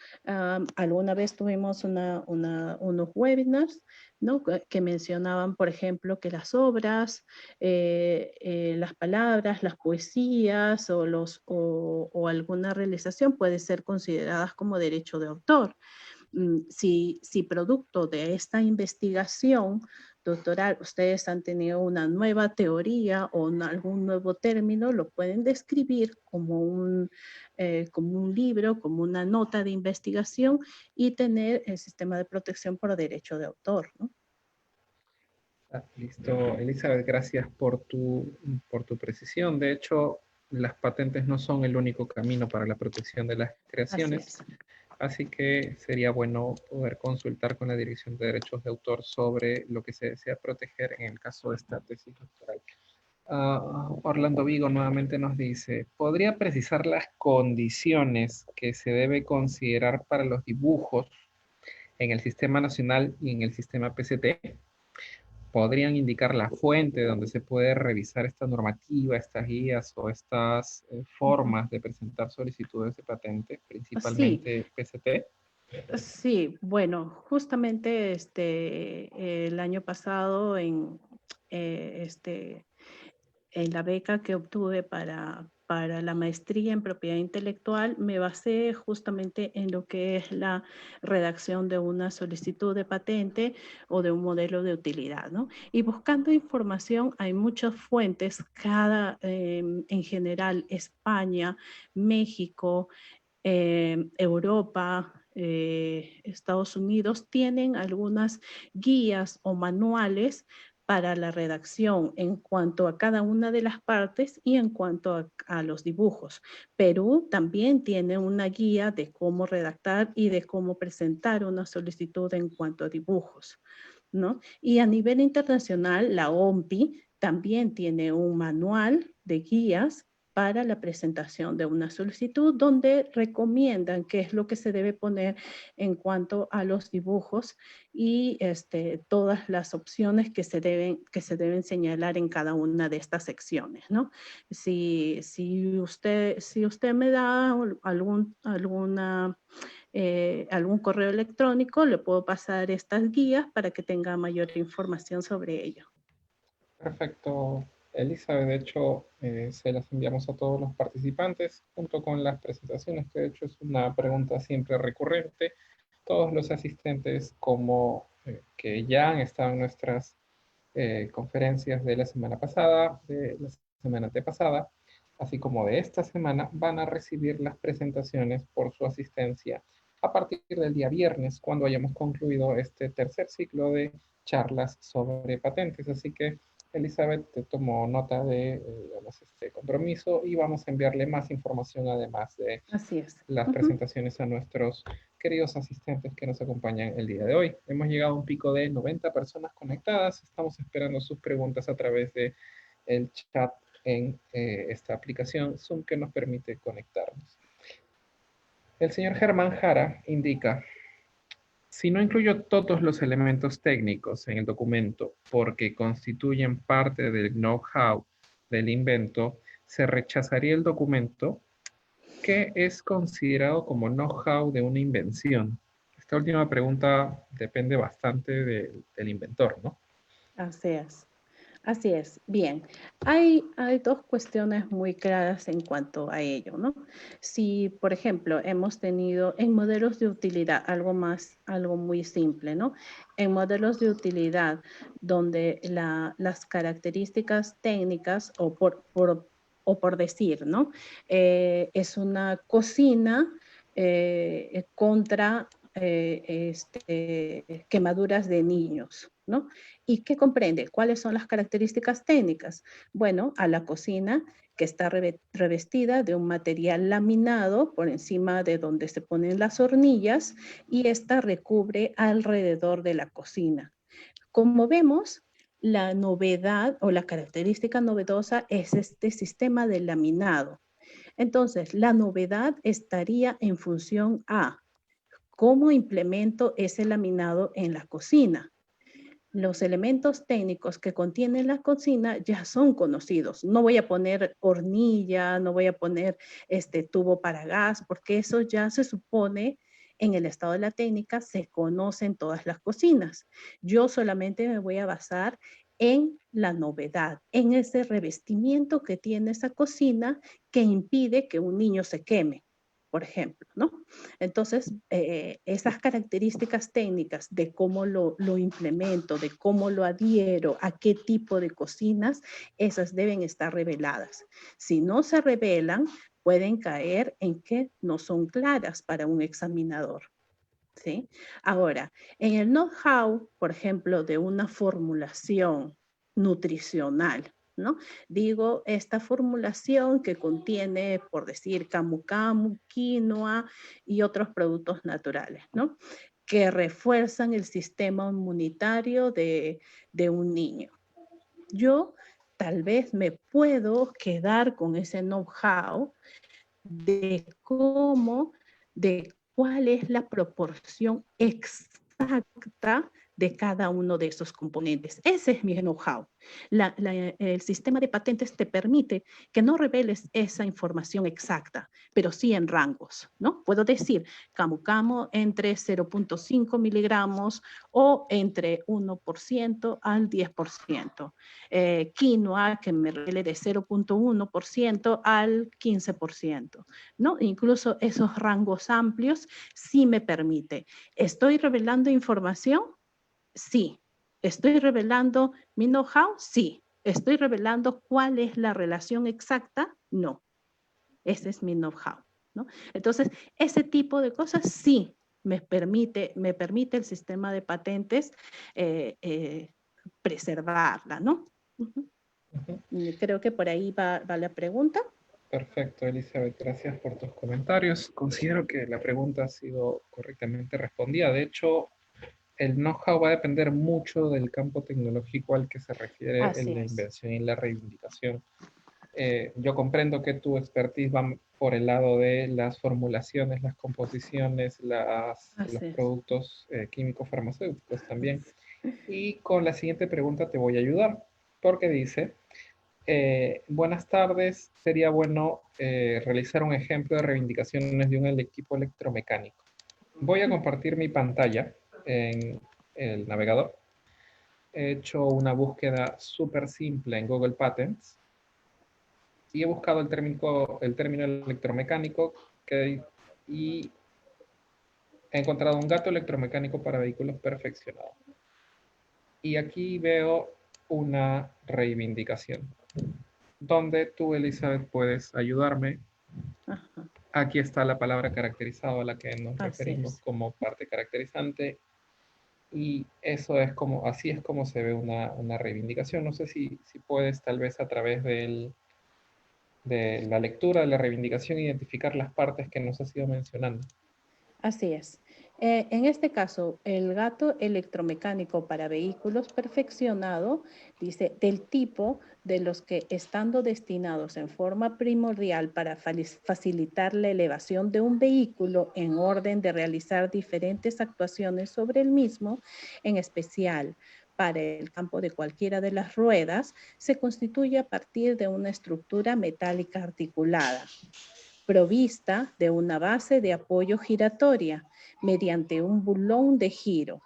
alguna vez tuvimos unos webinars, ¿no? Que mencionaban, por ejemplo, que las obras, las palabras, las poesías o alguna realización puede ser consideradas como derecho de autor. Si producto de esta investigación doctoral ustedes han tenido una nueva teoría o algún nuevo término, lo pueden describir como un libro, como una nota de investigación y tener el sistema de protección por derecho de autor, ¿no? Listo, Elizabeth, gracias por tu precisión. De hecho, las patentes no son el único camino para la protección de las Así creaciones, es. así que sería bueno poder consultar con la Dirección de Derechos de Autor sobre lo que se desea proteger en el caso de esta tesis doctoral. Orlando Vigo nuevamente nos dice, ¿podría precisar las condiciones que se debe considerar para los dibujos en el Sistema Nacional y en el Sistema PCT? ¿Podrían indicar la fuente donde se puede revisar esta normativa, estas guías o estas formas de presentar solicitudes de patente, Sí, principalmente PCT? sí, bueno, justamente el año pasado en la beca que obtuve para la maestría en propiedad intelectual, me basé justamente en lo que es la redacción de una solicitud de patente o de un modelo de utilidad, ¿no? Y buscando información, hay muchas fuentes, en general, España, México, Europa, Estados Unidos, tienen algunas guías o manuales para la redacción en cuanto a cada una de las partes y en cuanto a los dibujos. Perú también tiene una guía de cómo redactar y de cómo presentar una solicitud en cuanto a dibujos, ¿no? Y a nivel internacional, la OMPI también tiene un manual de guías para la presentación de una solicitud donde recomiendan qué es lo que se debe poner en cuanto a los dibujos y todas las opciones que se deben señalar en cada una de estas secciones, ¿no? Si usted me da algún correo electrónico, le puedo pasar estas guías para que tenga mayor información sobre ello. Perfecto, Elizabeth. De hecho, se las enviamos a todos los participantes junto con las presentaciones, que de hecho es una pregunta siempre recurrente. Todos los asistentes, como que ya han estado en nuestras conferencias de la semana pasada, de la semana antepasada, así como de esta semana, van a recibir las presentaciones por su asistencia a partir del día viernes, cuando hayamos concluido este tercer ciclo de charlas sobre patentes. Así que, Elizabeth, te tomo nota de este compromiso y vamos a enviarle más información además de Así es. las presentaciones a nuestros queridos asistentes que nos acompañan el día de hoy. Hemos llegado a un pico de 90 personas conectadas. Estamos esperando sus preguntas a través de el chat en esta aplicación Zoom que nos permite conectarnos. El señor Germán Jara indica: si no incluyo todos los elementos técnicos en el documento porque constituyen parte del know-how del invento, ¿se rechazaría el documento? ¿Qué es considerado como know-how de una invención? Esta última pregunta depende bastante del inventor, ¿no? Así es. Así es. Bien, hay dos cuestiones muy claras en cuanto a ello, ¿no? Si, por ejemplo, hemos tenido en modelos de utilidad algo muy simple, ¿no? En modelos de utilidad donde las características técnicas o por decir, ¿no? Es una cocina contra quemaduras de niños, ¿no? ¿Y qué comprende? ¿Cuáles son las características técnicas? Bueno, a la cocina que está revestida de un material laminado por encima de donde se ponen las hornillas y esta recubre alrededor de la cocina. Como vemos, la novedad o la característica novedosa es este sistema de laminado. Entonces, la novedad estaría en función a cómo implemento ese laminado en la cocina. Los elementos técnicos que contiene la cocina ya son conocidos. No voy a poner hornilla, no voy a poner tubo para gas, porque eso ya se supone en el estado de la técnica, se conocen todas las cocinas. Yo solamente me voy a basar en la novedad, en ese revestimiento que tiene esa cocina que impide que un niño se queme, por ejemplo, ¿no? Entonces, esas características técnicas de cómo lo implemento, de cómo lo adhiero, a qué tipo de cocinas, esas deben estar reveladas. Si no se revelan, pueden caer en que no son claras para un examinador. ¿Sí? Ahora, en el know-how, por ejemplo, de una formulación nutricional, ¿no? Digo, esta formulación que contiene, por decir, camu camu, quinoa y otros productos naturales, ¿no? Que refuerzan el sistema inmunitario de un niño. Yo tal vez me puedo quedar con ese know-how de cómo, de cuál es la proporción exacta de cada uno de esos componentes. Ese es mi know-how. El sistema de patentes te permite que no reveles esa información exacta, pero sí en rangos, ¿no? Puedo decir camu camu entre 0.5 miligramos o entre 1% al 10%. Quinoa que me revele de 0.1% al 15%, ¿no? Incluso esos rangos amplios sí me permite. ¿Estoy revelando información? Sí. ¿Estoy revelando mi know-how? Sí. ¿Estoy revelando cuál es la relación exacta? No. Ese es mi know-how, ¿no? Entonces, ese tipo de cosas sí me permite el sistema de patentes preservarla, ¿no? Uh-huh. Creo que por ahí va la pregunta. Perfecto, Elizabeth, gracias por tus comentarios. Considero que la pregunta ha sido correctamente respondida. De hecho, el know-how va a depender mucho del campo tecnológico al que se refiere Así en la es. invención y la reivindicación. Yo comprendo que tu expertise va por el lado de las formulaciones, las composiciones, los Así es. productos químicos farmacéuticos también. Y con la siguiente pregunta te voy a ayudar, porque dice: buenas tardes, sería bueno realizar un ejemplo de reivindicaciones de un equipo electromecánico. Voy a compartir mi pantalla en el navegador. He hecho una búsqueda súper simple en Google Patents y he buscado el término electromecánico y he encontrado un gato electromecánico para vehículos perfeccionados. Y aquí veo una reivindicación, donde tú, Elizabeth, puedes ayudarme. Ajá. Aquí está la palabra caracterizado a la que nos Así referimos es. como parte caracterizante. Y eso es como, así es como se ve una reivindicación. No sé si puedes tal vez a través de la lectura de la reivindicación identificar las partes que nos has ido mencionando. Así es. En este caso, el gato electromecánico para vehículos perfeccionado dice del tipo de los que estando destinados en forma primordial para facilitar la elevación de un vehículo en orden de realizar diferentes actuaciones sobre el mismo, en especial para el campo de cualquiera de las ruedas, se constituye a partir de una estructura metálica articulada provista de una base de apoyo giratoria mediante un bulón de giro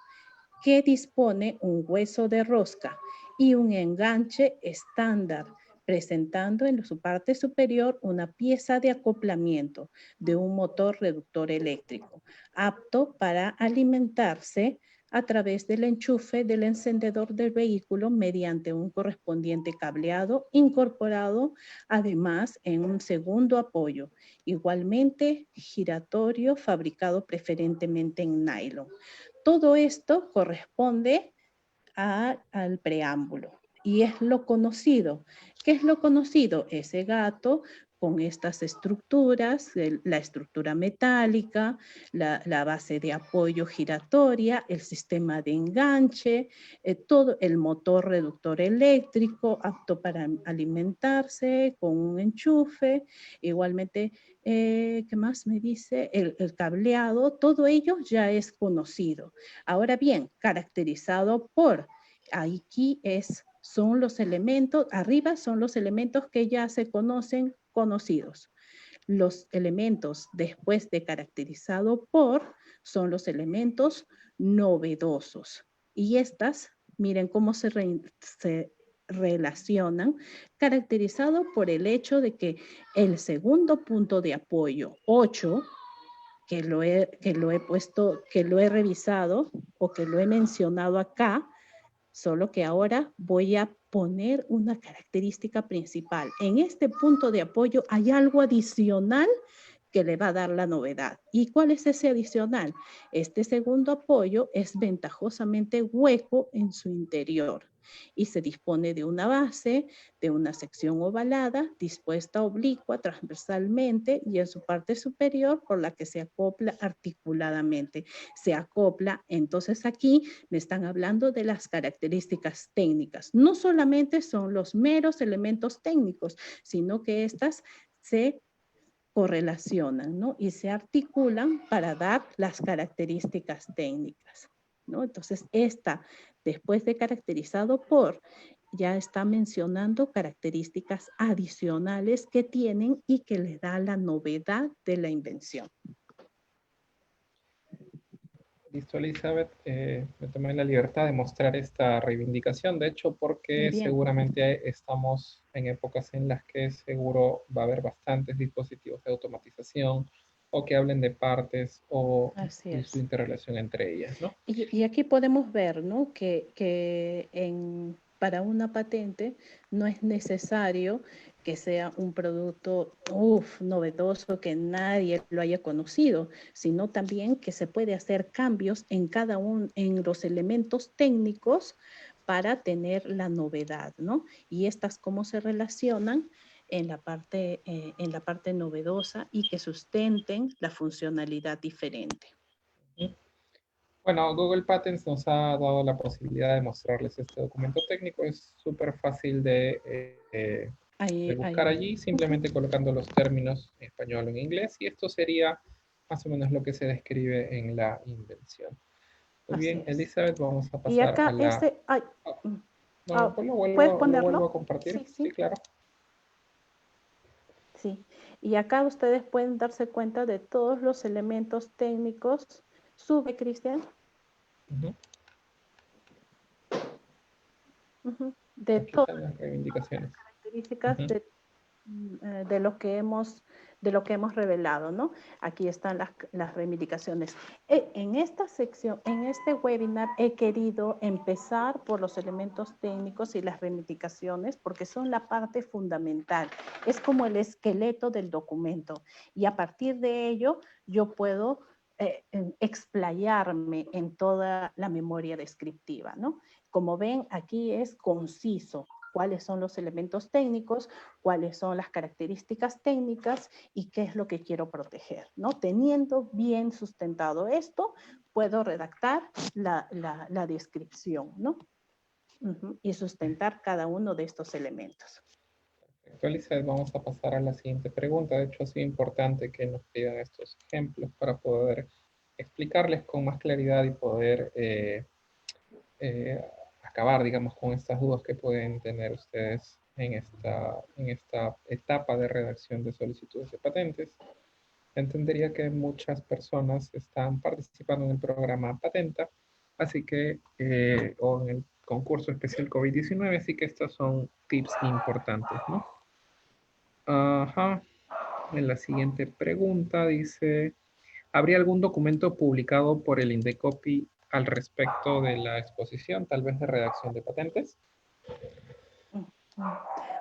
que dispone un hueso de rosca y un enganche estándar, presentando en su parte superior una pieza de acoplamiento de un motor reductor eléctrico, apto para alimentarse a través del enchufe del encendedor del vehículo mediante un correspondiente cableado incorporado además en un segundo apoyo, igualmente giratorio fabricado preferentemente en nylon. Todo esto corresponde al preámbulo y es lo conocido. ¿Qué es lo conocido? Ese gato con estas estructuras, la estructura metálica, la base de apoyo giratoria, el sistema de enganche, todo el motor reductor eléctrico apto para alimentarse con un enchufe, igualmente ¿qué más me dice? El cableado, todo ello ya es conocido. Ahora bien, caracterizado por, aquí son los elementos, arriba son los elementos que ya se conocen, conocidos. Los elementos después de caracterizado por son los elementos novedosos. Y estas, miren cómo se relacionan, caracterizado por el hecho de que el segundo punto de apoyo, 8, que lo he puesto, que lo he revisado o que lo he mencionado acá, solo que ahora voy a poner una característica principal. En este punto de apoyo hay algo adicional que le va a dar la novedad. ¿Y cuál es ese adicional? Este segundo apoyo es ventajosamente hueco en su interior y se dispone de una base, de una sección ovalada, dispuesta oblicua, transversalmente y en su parte superior por la que se acopla articuladamente. Se acopla, entonces aquí me están hablando de las características técnicas. No solamente son los meros elementos técnicos, sino que estas se correlacionan, ¿no? Y se articulan para dar las características técnicas, ¿no? Entonces, esta, después de caracterizado por, ya está mencionando características adicionales que tienen y que le da la novedad de la invención. Listo, Elizabeth. Me tomé la libertad de mostrar esta reivindicación, de hecho, porque seguramente estamos en épocas en las que seguro va a haber bastantes dispositivos de automatización o que hablen de partes o de su interrelación entre ellas, ¿no? Y aquí podemos ver, ¿no? Que para una patente no es necesario que sea un producto novedoso, que nadie lo haya conocido, sino también que se puede hacer cambios en en los elementos técnicos para tener la novedad, ¿no? Y estas cómo se relacionan en la parte novedosa y que sustenten la funcionalidad diferente. Bueno, Google Patents nos ha dado la posibilidad de mostrarles este documento técnico. Es súper fácil de buscar allí, simplemente colocando los términos en español o en inglés, y esto sería más o menos lo que se describe en la invención. Muy bien, Elizabeth, vamos a pasar y acá a la... pues lo ¿puedes vuelvo a compartir. Sí, claro. Sí, y acá ustedes pueden darse cuenta de todos los elementos técnicos. Sube, Cristian. De todas las reivindicaciones. Características de lo que hemos revelado, ¿no? Aquí están las reivindicaciones. En esta sección, en este webinar, he querido empezar por los elementos técnicos y las reivindicaciones porque son la parte fundamental. Es como el esqueleto del documento y a partir de ello yo puedo explayarme en toda la memoria descriptiva, ¿no? Como ven, aquí es conciso. cuáles son los elementos técnicos, cuáles son las características técnicas y qué es lo que quiero proteger, ¿no? Teniendo bien sustentado esto, puedo redactar la descripción, ¿no? Y sustentar cada uno de estos elementos. Perfecto, Elizabeth, vamos a pasar a la siguiente pregunta. De hecho, es importante que nos pidan estos ejemplos para poder explicarles con más claridad y poder acabar, digamos, con estas dudas que pueden tener ustedes en esta etapa de redacción de solicitudes de patentes. Entendería que muchas personas están participando en el programa Patenta, así que, o en el concurso especial COVID-19, así que estos son tips importantes, ¿no? Ajá. En la siguiente pregunta dice, ¿habría algún documento publicado por el Indecopi al respecto de la exposición, tal vez de redacción de patentes?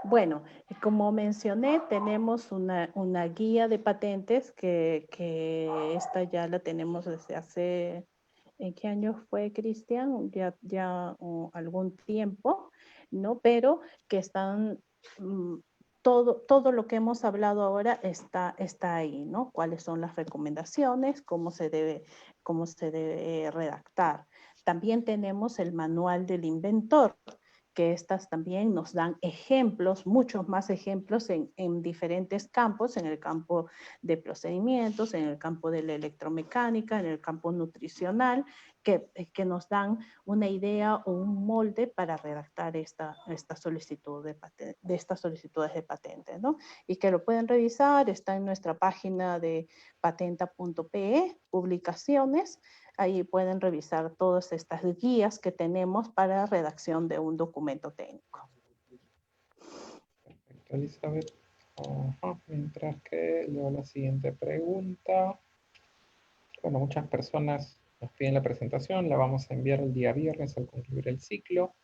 Bueno, como mencioné, tenemos una guía de patentes que esta ya la tenemos desde hace, ¿en qué año fue, Cristian? Ya algún tiempo, ¿no? Pero que están, todo lo que hemos hablado ahora está ahí, ¿no? ¿Cuáles son las recomendaciones? ¿Cómo se debe redactar? También tenemos el manual del inventor, que estas también nos dan ejemplos, muchos más ejemplos en diferentes campos, en el campo de procedimientos, en el campo de la electromecánica, en el campo nutricional, que nos dan una idea o un molde para redactar esta solicitud de estas solicitudes de patente, ¿no? Y que lo pueden revisar, está en nuestra página de patenta.pe, publicaciones. Ahí pueden revisar todas estas guías que tenemos para redacción de un documento técnico. Perfecto, Elizabeth. Ajá. Mientras que leo la siguiente pregunta. Bueno, muchas personas nos piden la presentación, la vamos a enviar el día viernes al concluir el ciclo.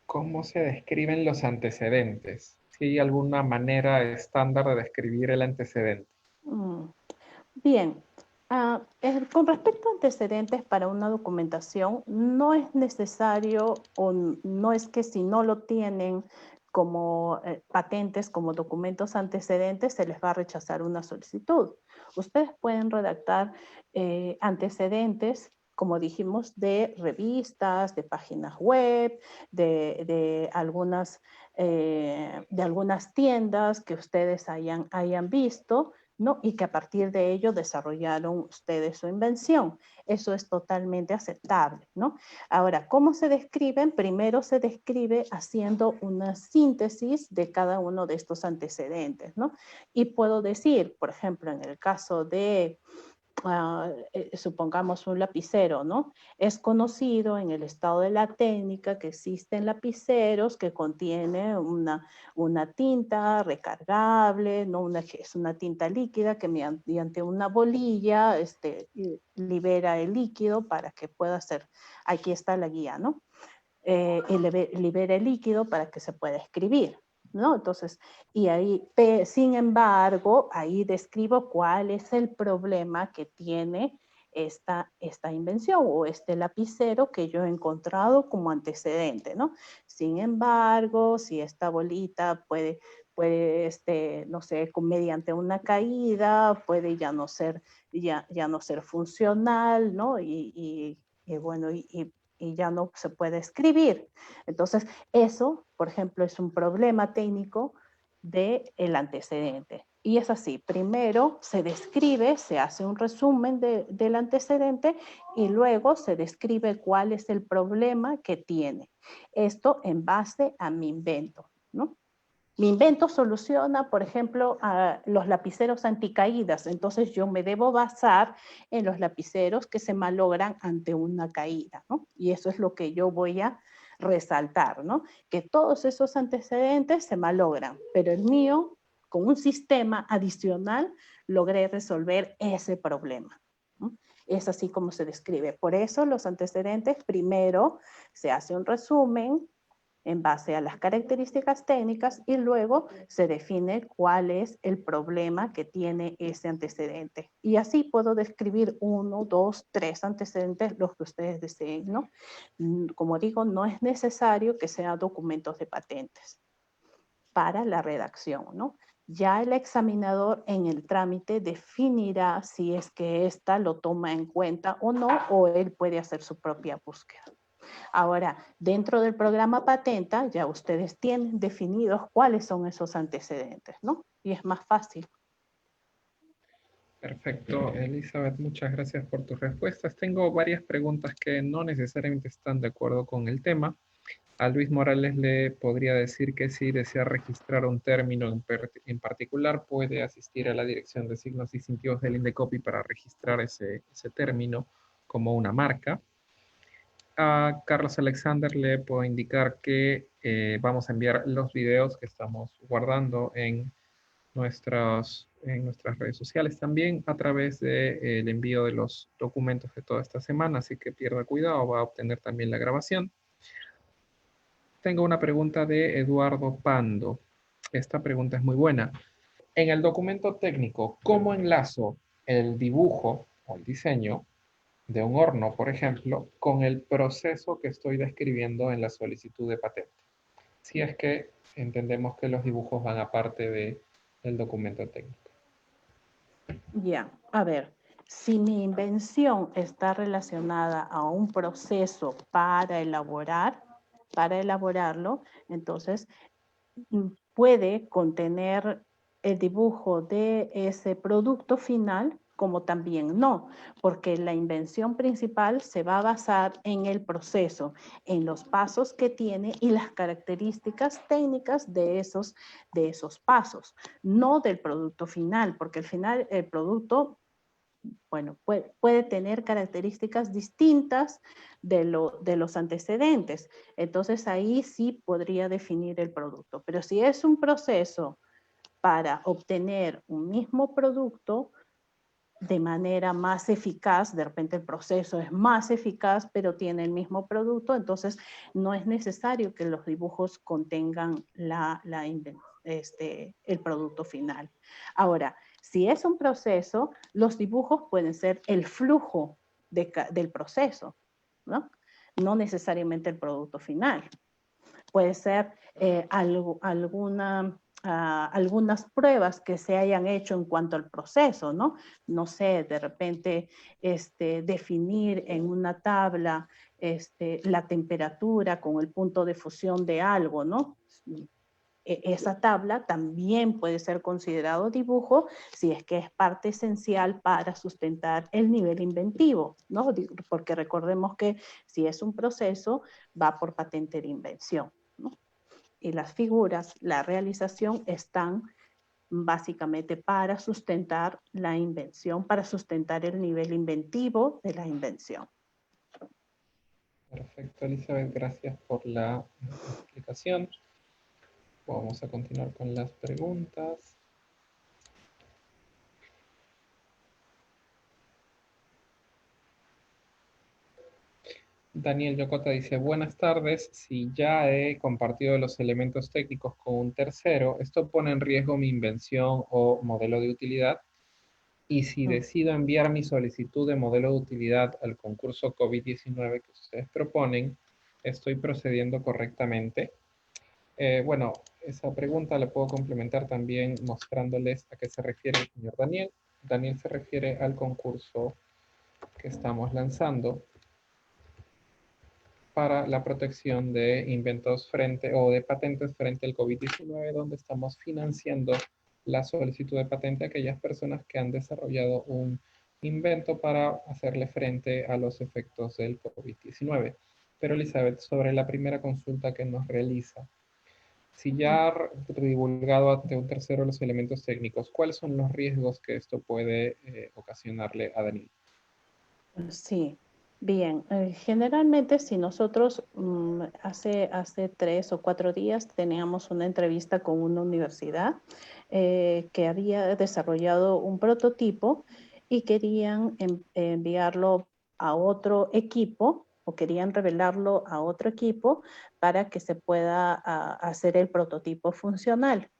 ¿Cómo se describen los antecedentes? ¿Si hay alguna manera estándar de describir el antecedente? Bien, con respecto a antecedentes para una documentación, no es necesario o no es que si no lo tienen como patentes, como documentos antecedentes, se les va a rechazar una solicitud. Ustedes pueden redactar antecedentes, como dijimos, de revistas, de páginas web, de algunas tiendas que ustedes hayan visto, ¿no? Y que a partir de ello desarrollaron ustedes su invención. Eso es totalmente aceptable, ¿no? Ahora, ¿cómo se describen? Primero se describe haciendo una síntesis de cada uno de estos antecedentes, ¿no? Y puedo decir, por ejemplo, en el caso de supongamos un lapicero, ¿no? Es conocido en el estado de la técnica que existen lapiceros que contienen una tinta recargable, ¿no? Es una tinta líquida que mediante una bolilla libera el líquido para que pueda hacer, aquí está la guía, ¿no? Y libera el líquido para que se pueda escribir, ¿no? Entonces, y ahí, sin embargo, ahí describo cuál es el problema que tiene esta invención o este lapicero que yo he encontrado como antecedente, ¿no? Sin embargo, si esta bolita puede no sé, mediante una caída, puede ya no ser funcional, ¿no? Y bueno, y ya no se puede escribir. Entonces, eso, por ejemplo, es un problema técnico del antecedente. Y es así, primero se describe, se hace un resumen del antecedente y luego se describe cuál es el problema que tiene. Esto en base a mi invento, ¿no? Mi invento soluciona, por ejemplo, los lapiceros anticaídas, entonces yo me debo basar en los lapiceros que se malogran ante una caída, ¿no? Y eso es lo que yo voy a resaltar, ¿no? Que todos esos antecedentes se malogran, pero el mío, con un sistema adicional, logré resolver ese problema, ¿no? Es así como se describe. Por eso los antecedentes, primero se hace un resumen, en base a las características técnicas y luego se define cuál es el problema que tiene ese antecedente. Y así puedo describir 1, 2, 3 antecedentes, los que ustedes deseen, ¿no? Como digo, no es necesario que sean documentos de patentes para la redacción, ¿no? Ya el examinador en el trámite definirá si es que ésta lo toma en cuenta o no, o él puede hacer su propia búsqueda. Ahora, dentro del programa Patenta, ya ustedes tienen definidos cuáles son esos antecedentes, ¿no? Y es más fácil. Perfecto, Elizabeth, muchas gracias por tus respuestas. Tengo varias preguntas que no necesariamente están de acuerdo con el tema. A Luis Morales le podría decir que si desea registrar un término en particular, puede asistir a la Dirección de Signos Distintivos del INDECOPI para registrar ese término como una marca. A Carlos Alexander le puedo indicar que vamos a enviar los videos que estamos guardando en nuestras redes sociales también a través del envío de los documentos de toda esta semana, así que pierda cuidado, va a obtener también la grabación. Tengo una pregunta de Eduardo Pando. Esta pregunta es muy buena. En el documento técnico, ¿cómo enlazo el dibujo o el diseño de un horno, por ejemplo, con el proceso que estoy describiendo en la solicitud de patente? Si es que entendemos que los dibujos van aparte del documento técnico. Ya, a ver, si mi invención está relacionada a un proceso para elaborarlo, entonces puede contener el dibujo de ese producto final, como también no, porque la invención principal se va a basar en el proceso, en los pasos que tiene y las características técnicas de esos pasos, no del producto final, porque al final el producto, bueno, puede tener características distintas de los antecedentes. Entonces ahí sí podría definir el producto. Pero si es un proceso para obtener un mismo producto de manera más eficaz, de repente el proceso es más eficaz, pero tiene el mismo producto, entonces no es necesario que los dibujos contengan el producto final. Ahora, si es un proceso, los dibujos pueden ser el flujo del proceso, ¿no? No necesariamente el producto final. Puede ser algunas pruebas que se hayan hecho en cuanto al proceso, ¿no? No sé, de repente definir en una tabla la temperatura con el punto de fusión de algo, ¿no? Esa tabla también puede ser considerado dibujo si es que es parte esencial para sustentar el nivel inventivo, ¿no? Porque recordemos que si es un proceso, va por patente de invención, ¿no? Y las figuras, la realización están básicamente para sustentar la invención, para sustentar el nivel inventivo de la invención. Perfecto, Elizabeth, gracias por la explicación. Vamos a continuar con las preguntas. Daniel Yocota dice, buenas tardes, si ya he compartido los elementos técnicos con un tercero, ¿esto pone en riesgo mi invención o modelo de utilidad? Y si decido enviar mi solicitud de modelo de utilidad al concurso COVID-19 que ustedes proponen, ¿estoy procediendo correctamente? Bueno, esa pregunta la puedo complementar también mostrándoles a qué se refiere el señor Daniel. Daniel se refiere al concurso que estamos lanzando para la protección de inventos frente o de patentes frente al COVID-19, donde estamos financiando la solicitud de patente a aquellas personas que han desarrollado un invento para hacerle frente a los efectos del COVID-19. Pero Elizabeth, sobre la primera consulta que nos realiza, si ya ha divulgado ante un tercero los elementos técnicos, ¿cuáles son los riesgos que esto puede ocasionarle a Daniel? Sí, bien. Generalmente si nosotros hace 3 o 4 días teníamos una entrevista con una universidad que había desarrollado un prototipo y querían enviarlo a otro equipo o querían revelarlo a otro equipo para que se pueda hacer el prototipo funcional.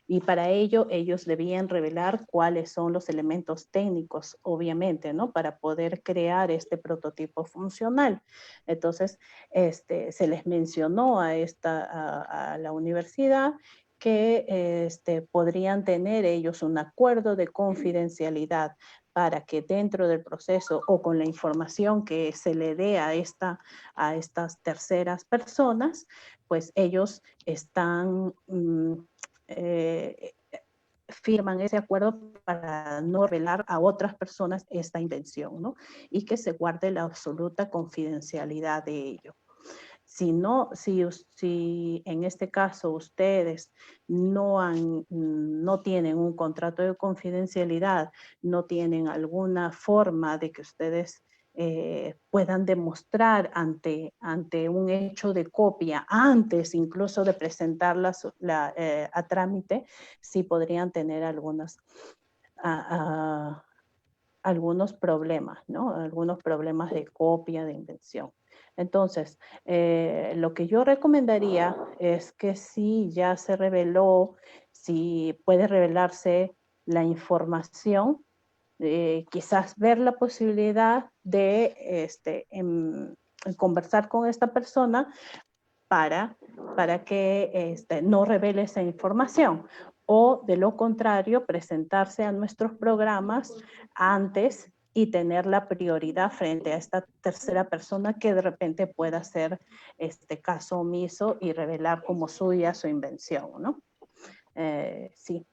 Y para ello ellos debían revelar cuáles son los elementos técnicos, obviamente, ¿no? Para poder crear este prototipo funcional. Entonces, se les mencionó a la universidad que podrían tener ellos un acuerdo de confidencialidad para que dentro del proceso o con la información que se le dé a estas terceras personas, pues ellos están firman ese acuerdo para no revelar a otras personas esta invención, ¿no? Y que se guarde la absoluta confidencialidad de ello. Si no, si en este caso ustedes no tienen un contrato de confidencialidad, no tienen alguna forma de que ustedes puedan demostrar ante un hecho de copia, antes incluso de presentarla a trámite, sí podrían tener algunos problemas, ¿no? Algunos problemas de copia, de invención. Entonces, lo que yo recomendaría es que si ya se reveló, si puede revelarse la información, quizás ver la posibilidad de conversar con esta persona para que no revele esa información, o de lo contrario, presentarse a nuestros programas antes y tener la prioridad frente a esta tercera persona que de repente pueda hacer caso omiso y revelar como suya su invención, ¿no? Sí.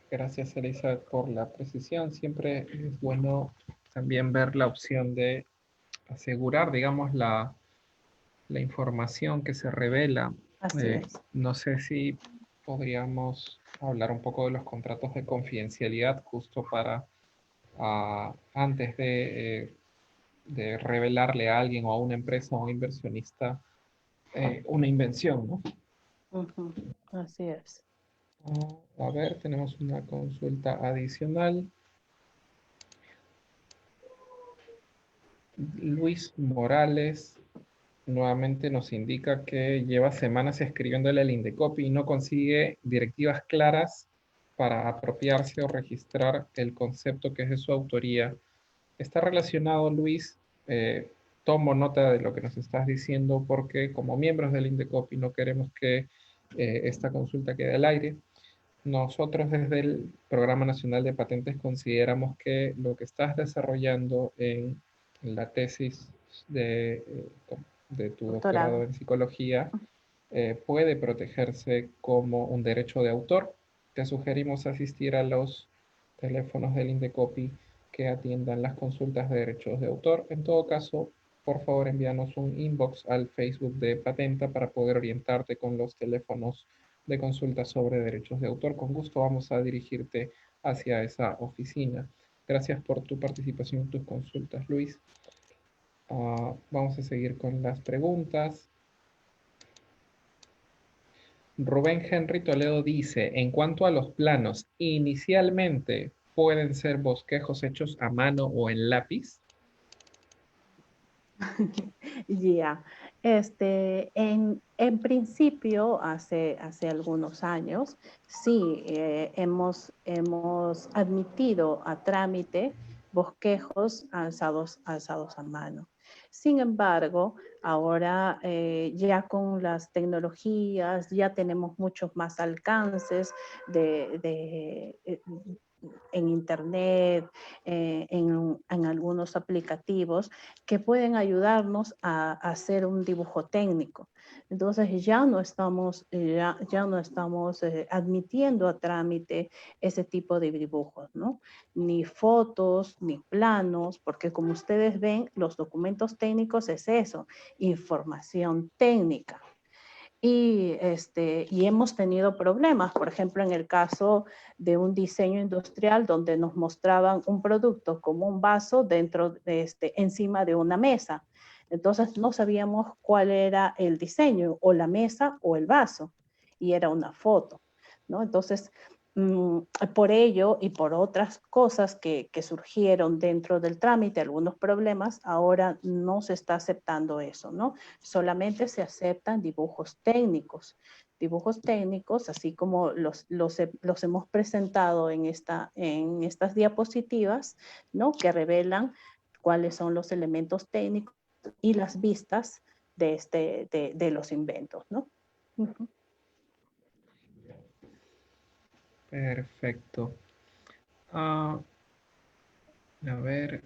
Gracias, Elizabeth, por la precisión. Siempre es bueno también ver la opción de asegurar, digamos, la información que se revela. Así es. No sé si podríamos hablar un poco de los contratos de confidencialidad justo para antes de revelarle a alguien o a una empresa o a un inversionista una invención, ¿no? Uh-huh. Así es. A ver, tenemos una consulta adicional. Luis Morales nuevamente nos indica que lleva semanas escribiéndole al Indecopi y no consigue directivas claras para apropiarse o registrar el concepto que es de su autoría. Está relacionado, Luis, tomo nota de lo que nos estás diciendo porque como miembros del Indecopi no queremos que esta consulta quede al aire. Nosotros desde el Programa Nacional de Patentes consideramos que lo que estás desarrollando en la tesis de tu doctorado Doctorado. en psicología puede protegerse como un derecho de autor. Te sugerimos asistir a los teléfonos del Indecopi que atiendan las consultas de derechos de autor. En todo caso, por favor envíanos un inbox al Facebook de Patenta para poder orientarte con los teléfonos de consulta sobre derechos de autor. Con gusto vamos a dirigirte hacia esa oficina. Gracias por tu participación en tus consultas, Luis. Vamos a seguir con las preguntas. Rubén Henry Toledo dice, en cuanto a los planos, inicialmente pueden ser bosquejos hechos a mano o en lápiz. Ya, en principio, hace algunos años, sí, hemos admitido a trámite bosquejos alzados a mano. Sin embargo, ahora ya con las tecnologías, ya tenemos muchos más alcances en Internet, en algunos aplicativos que pueden ayudarnos a hacer un dibujo técnico. Entonces ya no estamos admitiendo a trámite ese tipo de dibujos, ¿no? Ni fotos, ni planos, porque como ustedes ven, los documentos técnicos es eso, información técnica. Y hemos tenido problemas, por ejemplo, en el caso de un diseño industrial donde nos mostraban un producto como un vaso encima de una mesa. Entonces no sabíamos cuál era el diseño, o la mesa o el vaso, y era una foto, ¿no? Entonces por ello y por otras cosas que surgieron dentro del trámite, algunos problemas, ahora no se está aceptando eso, ¿no? Solamente se aceptan dibujos técnicos. Dibujos técnicos, así como los hemos presentado en estas diapositivas, ¿no? Que revelan cuáles son los elementos técnicos y las vistas de los inventos, ¿no? Uh-huh. Perfecto. A ver,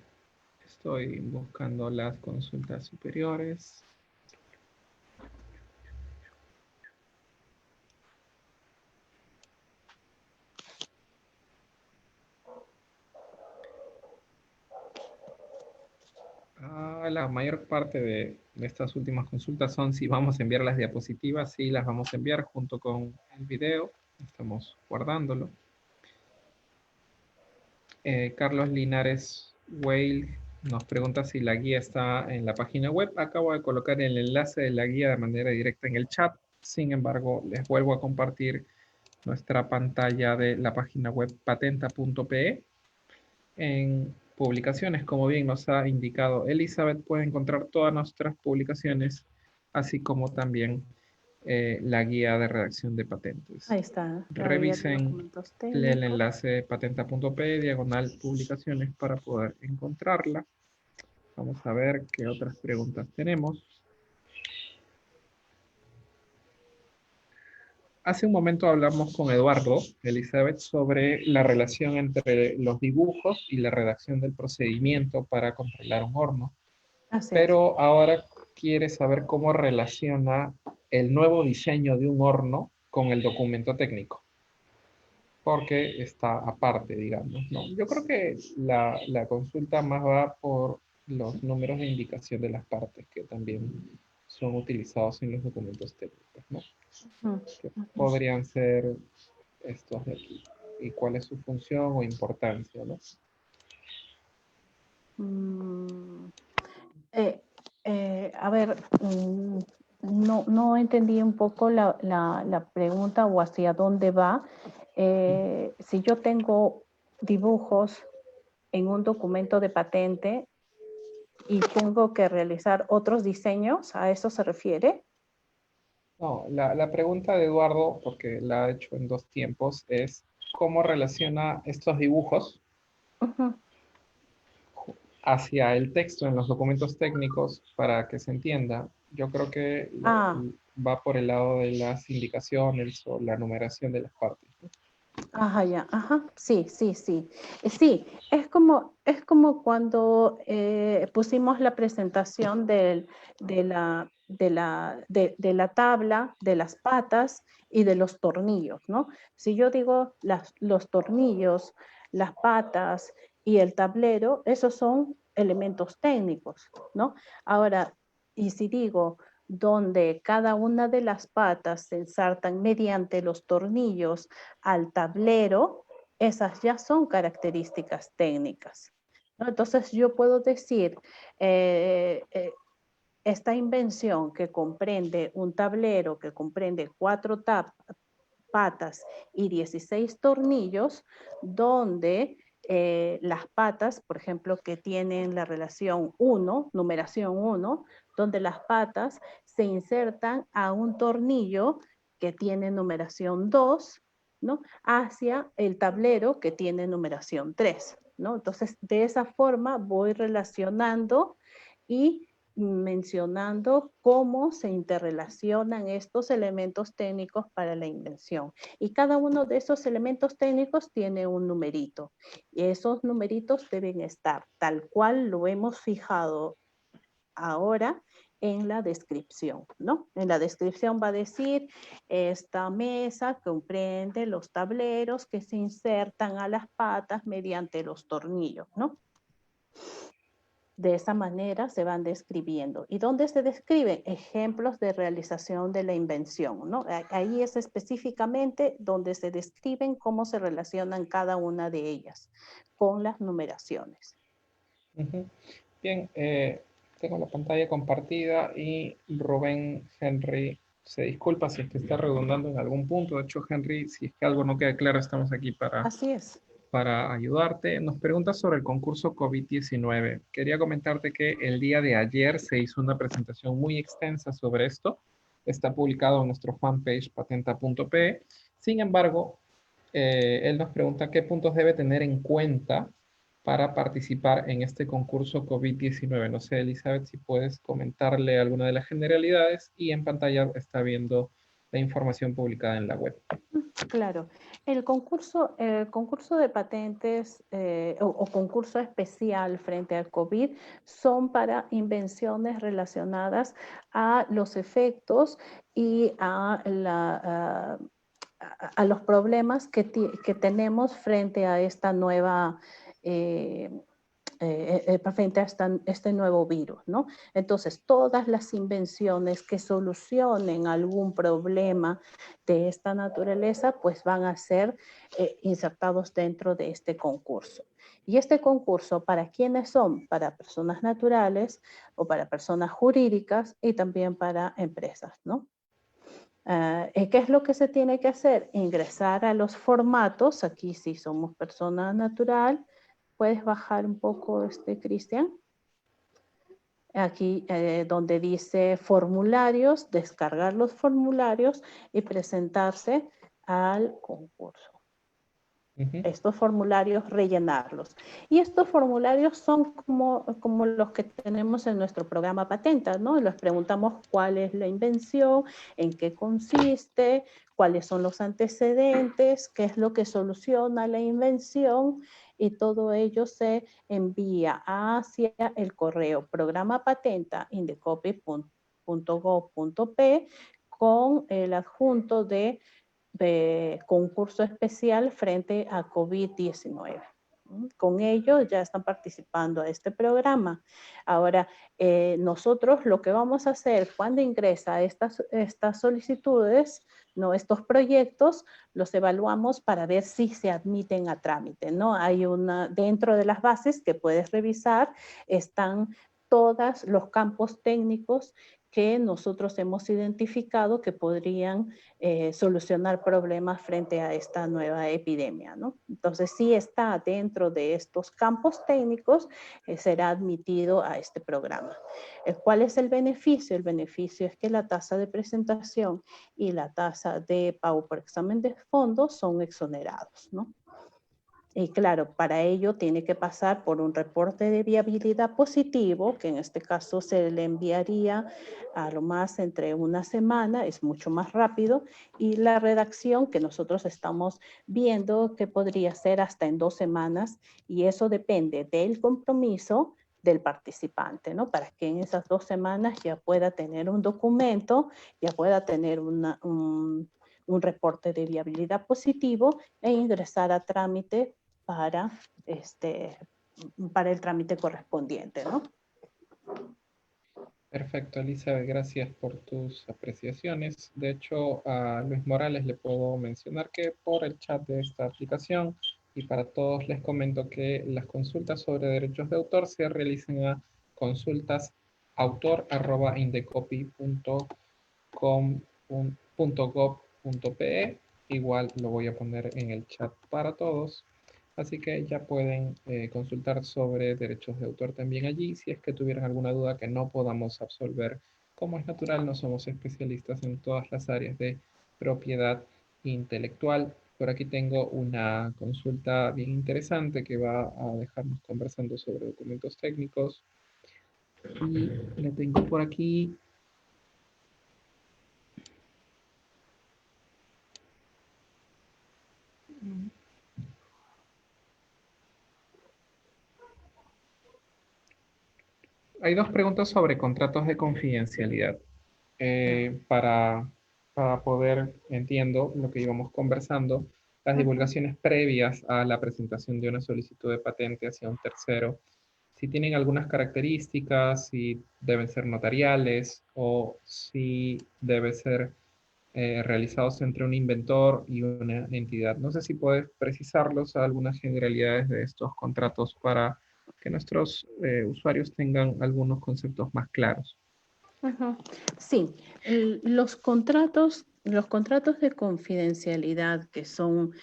estoy buscando las consultas superiores. La mayor parte de estas últimas consultas son si vamos a enviar las diapositivas. Sí, las vamos a enviar junto con el video. Estamos guardándolo. Carlos Linares Weil nos pregunta si la guía está en la página web. Acabo de colocar el enlace de la guía de manera directa en el chat. Sin embargo, les vuelvo a compartir nuestra pantalla de la página web patenta.pe. En publicaciones, como bien nos ha indicado Elizabeth, puede encontrar todas nuestras publicaciones, así como también la guía de redacción de patentes. Ahí está, la guía de Revisen documentos el técnicos. enlace patenta.pe, diagonal publicaciones, para poder encontrarla. Vamos a ver qué otras preguntas tenemos. Hace un momento hablamos con Eduardo, Elizabeth, sobre la relación entre los dibujos y la redacción del procedimiento para controlar un horno. Así es. Pero ahora quiere saber cómo relaciona el nuevo diseño de un horno con el documento técnico, porque está aparte, digamos, ¿no? Yo creo que la consulta más va por los números de indicación de las partes, que también son utilizados en los documentos técnicos, ¿no? Que podrían ser estos de aquí. ¿Y cuál es su función o importancia, no? A ver, no entendí un poco la pregunta o hacia dónde va. Si yo tengo dibujos en un documento de patente y tengo que realizar otros diseños, ¿a eso se refiere? No, la pregunta de Eduardo, porque la ha hecho en dos tiempos, es cómo relaciona estos dibujos Uh-huh. hacia el texto en los documentos técnicos para que se entienda. Yo creo que va por el lado de las indicaciones o la numeración de las partes, ¿no? Ajá, ya, ajá, sí, sí, sí. Sí, es como cuando pusimos la presentación de la tabla, de las patas y de los tornillos, ¿no? Si yo digo los tornillos, las patas y el tablero, esos son elementos técnicos, ¿no? Ahora, y si digo donde cada una de las patas se ensartan mediante los tornillos al tablero, esas ya son características técnicas, ¿no? Entonces yo puedo decir, esta invención que comprende un tablero, que comprende 4 patas y 16 tornillos, donde las patas, por ejemplo, que tienen la relación 1, numeración 1, donde las patas se insertan a un tornillo que tiene numeración 2, ¿no? Hacia el tablero que tiene numeración 3, ¿no? Entonces, de esa forma voy relacionando y mencionando cómo se interrelacionan estos elementos técnicos para la invención. Y cada uno de esos elementos técnicos tiene un numerito. Y esos numeritos deben estar tal cual lo hemos fijado ahora en la descripción, ¿no? En la descripción va a decir, esta mesa comprende los tableros que se insertan a las patas mediante los tornillos, ¿no? De esa manera se van describiendo. ¿Y dónde se describen? Ejemplos de realización de la invención, ¿no? Ahí es específicamente donde se describen cómo se relacionan cada una de ellas con las numeraciones. Bien, tengo la pantalla compartida y Rubén Henry Se disculpa si es que está redundando en algún punto. De hecho, Henry, si es que algo no queda claro, estamos aquí Así es. para ayudarte. Nos preguntas sobre el concurso COVID-19. Quería comentarte que el día de ayer se hizo una presentación muy extensa sobre esto. Está publicado en nuestro fanpage patenta.pe. Sin embargo, él nos pregunta qué puntos debe tener en cuenta para participar en este concurso COVID-19. No sé, Elizabeth, si puedes comentarle alguna de las generalidades y en pantalla está viendo la información publicada en la web. Claro, el concurso de patentes o concurso especial frente al COVID son para invenciones relacionadas a los efectos y a los problemas que tenemos frente a esta nueva eh, frente a este nuevo virus, ¿no? Entonces, todas las invenciones que solucionen algún problema de esta naturaleza, pues van a ser insertados dentro de este concurso. Y este concurso, ¿para quiénes son? Para personas naturales o para personas jurídicas y también para empresas, ¿no? ¿Qué es lo que se tiene que hacer? Ingresar a los formatos, aquí sí somos persona natural. ¿Puedes bajar un poco, Cristian? Aquí donde dice formularios, descargar los formularios y presentarse al concurso. Estos formularios, rellenarlos. Y estos formularios son como los que tenemos en nuestro programa Patenta, ¿no? Les preguntamos cuál es la invención, en qué consiste, cuáles son los antecedentes, qué es lo que soluciona la invención, y todo ello se envía hacia el correo programapatenta.indecopy.gov.p con el adjunto de concurso especial frente a COVID-19. Con ello ya están participando a este programa. Ahora, nosotros lo que vamos a hacer cuando ingresa estas solicitudes, ¿no? Estos proyectos, los evaluamos para ver si se admiten a trámite, ¿no? Hay dentro de las bases que puedes revisar, están todos los campos técnicos que nosotros hemos identificado que podrían solucionar problemas frente a esta nueva epidemia, ¿no? Entonces, si está dentro de estos campos técnicos, será admitido a este programa. ¿Cuál es el beneficio? El beneficio es que la tasa de presentación y la tasa de pago por examen de fondos son exonerados, ¿no? Y claro, para ello tiene que pasar por un reporte de viabilidad positivo, que en este caso se le enviaría a lo más entre una semana, es mucho más rápido, y la redacción que nosotros estamos viendo que podría ser hasta en 2 semanas, y eso depende del compromiso del participante, ¿no? Para que en esas 2 semanas ya pueda tener un documento, ya pueda tener un reporte de viabilidad positivo e ingresar a trámite para, para el trámite correspondiente, ¿no? Perfecto, Elizabeth, gracias por tus apreciaciones. De hecho, a Luis Morales le puedo mencionar que por el chat de esta aplicación y para todos les comento que las consultas sobre derechos de autor se realizan a consultas@indecopy.gov.pe. Igual lo voy a poner en el chat para todos. Así que ya pueden consultar sobre derechos de autor también allí, si es que tuvieran alguna duda que no podamos absolver. Como es natural, no somos especialistas en todas las áreas de propiedad intelectual. Por aquí tengo una consulta bien interesante que va a dejarnos conversando sobre documentos técnicos. Y la tengo por aquí. Hay dos preguntas sobre contratos de confidencialidad. Para poder, entiendo lo que íbamos conversando, las divulgaciones previas a la presentación de una solicitud de patente hacia un tercero, si tienen algunas características, si deben ser notariales o si deben ser realizados entre un inventor y una entidad. No sé si puedes precisarlos a algunas generalidades de estos contratos para que nuestros usuarios tengan algunos conceptos más claros. Ajá. Sí, los contratos de confidencialidad que son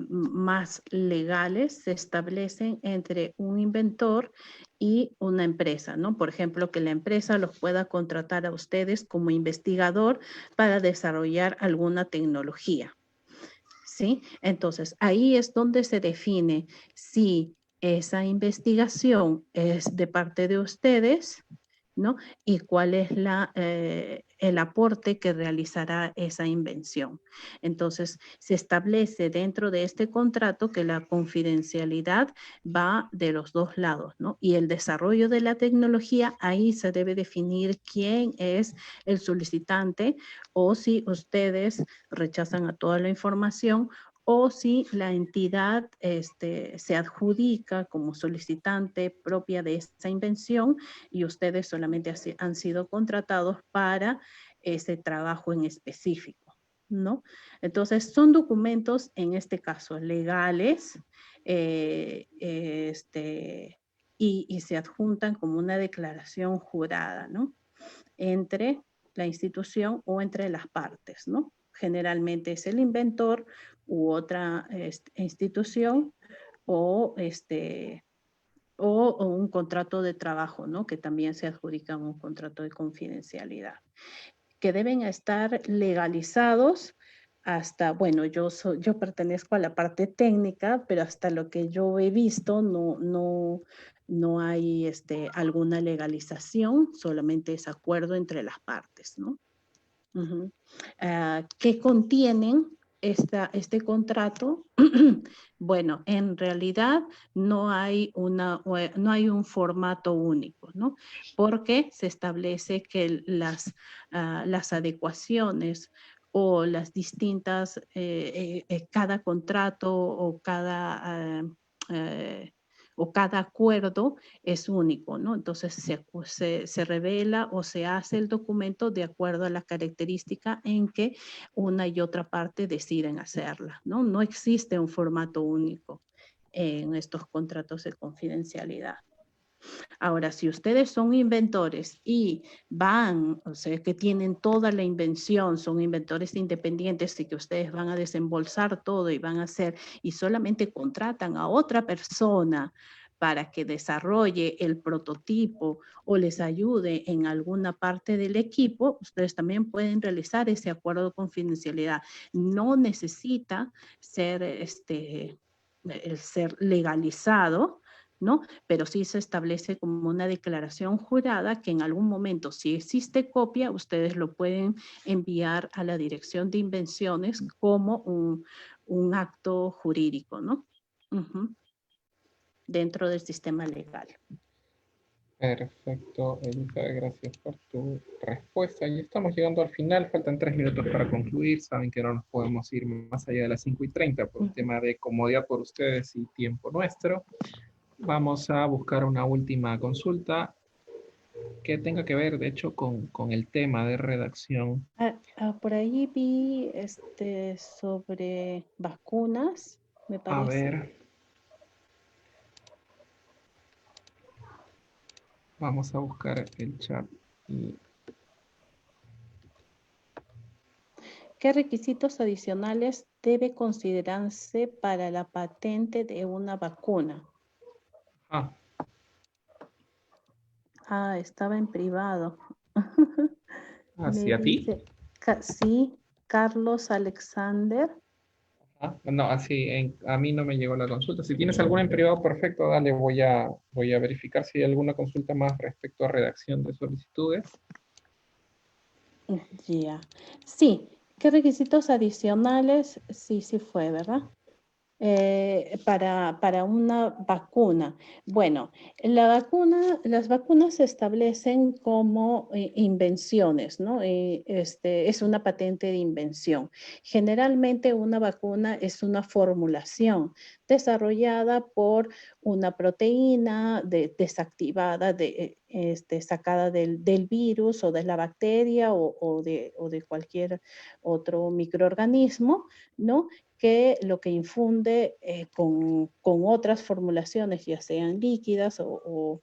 más legales se establecen entre un inventor y una empresa, ¿no? Por ejemplo, que la empresa los pueda contratar a ustedes como investigador para desarrollar alguna tecnología, ¿sí? Entonces, ahí es donde se define si esa investigación es de parte de ustedes, ¿no? Y cuál es el aporte que realizará esa invención. Entonces, se establece dentro de este contrato que la confidencialidad va de los dos lados, ¿no? Y el desarrollo de la tecnología, ahí se debe definir quién es el solicitante o si ustedes rechazan a toda la información o si la entidad se adjudica como solicitante propia de esa invención y ustedes solamente han sido contratados para ese trabajo en específico, ¿no? Entonces, son documentos, en este caso, legales, y se adjuntan como una declaración jurada, ¿no? Entre la institución o entre las partes, ¿no? Generalmente es el inventor u otra institución o o un contrato de trabajo, ¿no? Que también se adjudica un contrato de confidencialidad, que deben estar legalizados hasta, bueno, yo pertenezco a la parte técnica, pero hasta lo que yo he visto no hay alguna legalización, solamente es acuerdo entre las partes, ¿no? Uh-huh. ¿Qué contienen este contrato? Bueno, en realidad no hay un formato único, ¿no? Porque se establece que las adecuaciones o las distintas, cada contrato eh, o cada acuerdo es único, ¿no? Entonces se revela o se hace el documento de acuerdo a la característica en que una y otra parte deciden hacerla, ¿no? No existe un formato único en estos contratos de confidencialidad. Ahora, si ustedes son inventores y o sea, que tienen toda la invención, son inventores independientes y que ustedes van a desembolsar todo y van a hacer, y solamente contratan a otra persona para que desarrolle el prototipo o les ayude en alguna parte del equipo, ustedes también pueden realizar ese acuerdo de confidencialidad. No necesita ser legalizado, ¿no? Pero sí se establece como una declaración jurada que en algún momento, si existe copia, ustedes lo pueden enviar a la Dirección de Invenciones como un acto jurídico, ¿no? Uh-huh. Dentro del sistema legal. Perfecto, Elizabeth, gracias por tu respuesta. Y estamos llegando al final, faltan 3 minutos para concluir. Saben que no nos podemos ir más allá de las 5:30 por un tema de comodidad por ustedes y tiempo nuestro. Vamos a buscar una última consulta que tenga que ver, de hecho, con el tema de redacción. Por ahí vi sobre vacunas, me A parece. ver, vamos a buscar el chat. Y ¿Qué requisitos adicionales debe considerarse para la patente de una vacuna? Estaba en privado. Me ¿hacia ti? dice, sí, Carlos Alexander. No, así a mí no me llegó la consulta. Si tienes alguna en privado, perfecto, dale, voy a verificar si hay alguna consulta más respecto a redacción de solicitudes. Ya. Sí, ¿qué requisitos adicionales? Sí, sí fue, ¿verdad? Para una vacuna. Bueno, las vacunas se establecen como invenciones, ¿no? Es una patente de invención. Generalmente una vacuna es una formulación desarrollada por una proteína desactivada, sacada del virus o de la bacteria o de cualquier otro microorganismo, ¿no? Que lo que infunde con otras formulaciones, ya sean líquidas o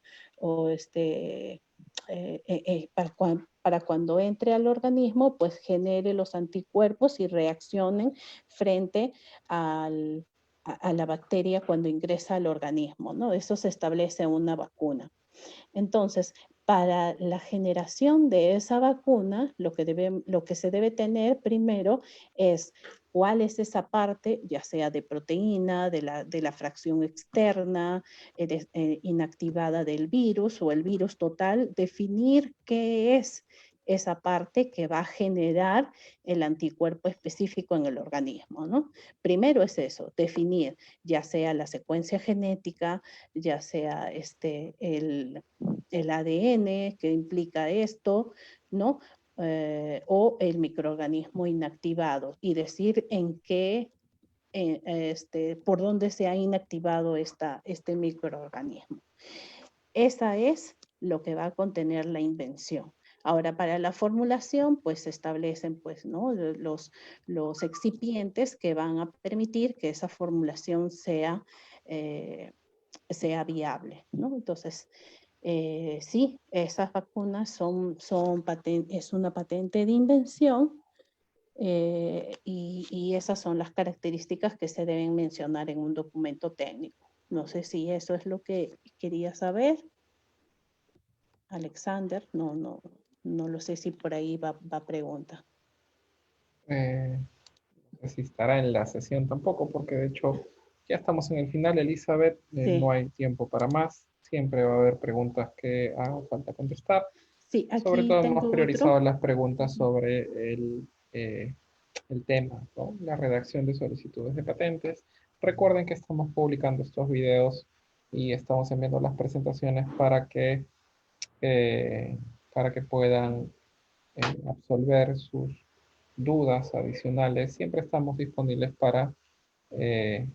para cuando entre al organismo, pues genere los anticuerpos y reaccionen frente a la bacteria cuando ingresa al organismo, ¿no? Eso se establece en una vacuna. Entonces, para la generación de esa vacuna, lo que se debe tener primero es cuál es esa parte, ya sea de proteína, de la fracción externa, inactivada del virus o el virus total, definir qué es esa parte que va a generar el anticuerpo específico en el organismo, ¿no? Primero es eso, definir ya sea la secuencia genética, ya sea el ADN que implica esto, ¿no? O el microorganismo inactivado y decir en qué, por dónde se ha inactivado este microorganismo. Esa es lo que va a contener la invención. Ahora, para la formulación, pues se establecen, pues, ¿no? los excipientes que van a permitir que esa formulación sea viable, ¿no? Entonces, sí, esas vacunas es una patente de invención y esas son las características que se deben mencionar en un documento técnico. No sé si eso es lo que quería saber, Alexander. No lo sé si por ahí va pregunta. No sé si estará en la sesión tampoco, porque de hecho ya estamos en el final, Elizabeth. Sí, No hay tiempo para más. Siempre va a haber preguntas que haga falta contestar. sí, Sobre aquí todo hemos tengo priorizado otro. las preguntas sobre el tema, ¿no? La redacción de solicitudes de patentes. Recuerden que estamos publicando estos videos y estamos enviando las presentaciones eh, para que puedan absolver sus dudas adicionales. Siempre estamos disponibles eh,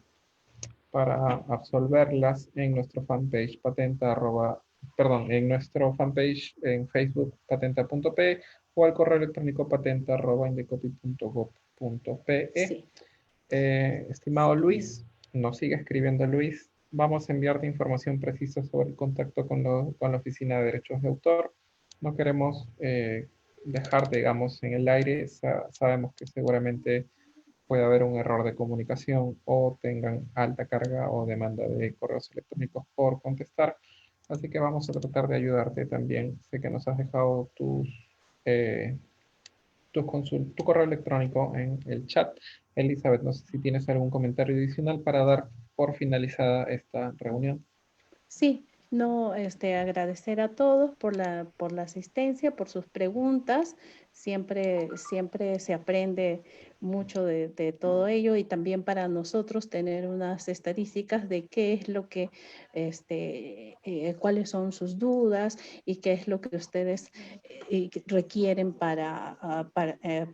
para absolverlas en nuestro fanpage en nuestro fanpage en Facebook patenta.p o al correo electrónico patenta@indecopy.gov.pe. Sí, Estimado Luis, nos sigue escribiendo Luis. Vamos a enviarte información precisa sobre el contacto con la Oficina de Derechos de Autor. No queremos dejar, digamos, en el aire. Sabemos que seguramente puede haber un error de comunicación o tengan alta carga o demanda de correos electrónicos por contestar. Así que vamos a tratar de ayudarte también. Sé que nos has dejado eh, tu correo electrónico en el chat. Elizabeth, no sé si tienes algún comentario adicional para dar por finalizada esta reunión. sí, no, agradecer a todos por la asistencia, por sus preguntas. Siempre se aprende mucho de todo ello y también para nosotros tener unas estadísticas de qué es lo que, cuáles son sus dudas y qué es lo que ustedes requieren para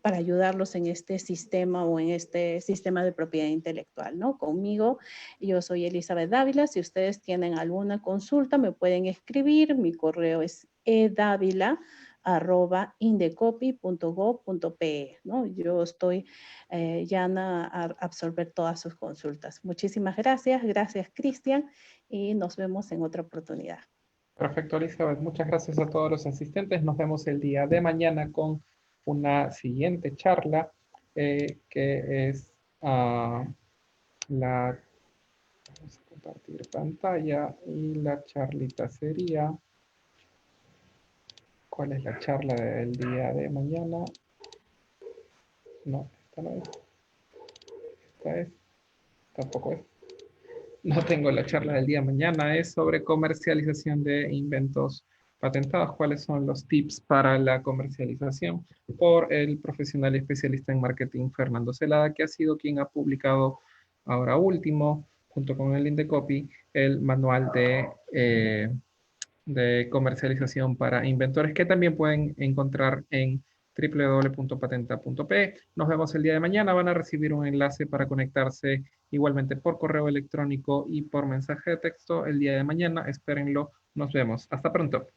ayudarlos en este sistema o en este sistema de propiedad intelectual, ¿no? Conmigo, yo soy Elizabeth Dávila. Si ustedes tienen alguna consulta, me pueden escribir. Mi correo es edavila@indecopy.gov.pe, ¿no? Yo estoy llana a absorber todas sus consultas. Muchísimas gracias. Gracias, Cristian, y nos vemos en otra oportunidad. Perfecto, Elizabeth. Muchas gracias a todos los asistentes. Nos vemos el día de mañana con una siguiente charla que es la... Vamos a compartir pantalla y la charlita sería... ¿Cuál es la charla del día de mañana? No, esta no es. Esta es. Tampoco es. No tengo la charla del día de mañana. Es sobre comercialización de inventos patentados. ¿Cuáles son los tips para la comercialización? Por el profesional y especialista en marketing Fernando Celada, que ha sido quien ha publicado ahora último, junto con el Indecopy, el manual de comercialización para inventores que también pueden encontrar en www.patenta.pe. Nos vemos el día de mañana. Van a recibir un enlace para conectarse igualmente por correo electrónico y por mensaje de texto el día de mañana. Espérenlo. Nos vemos. Hasta pronto.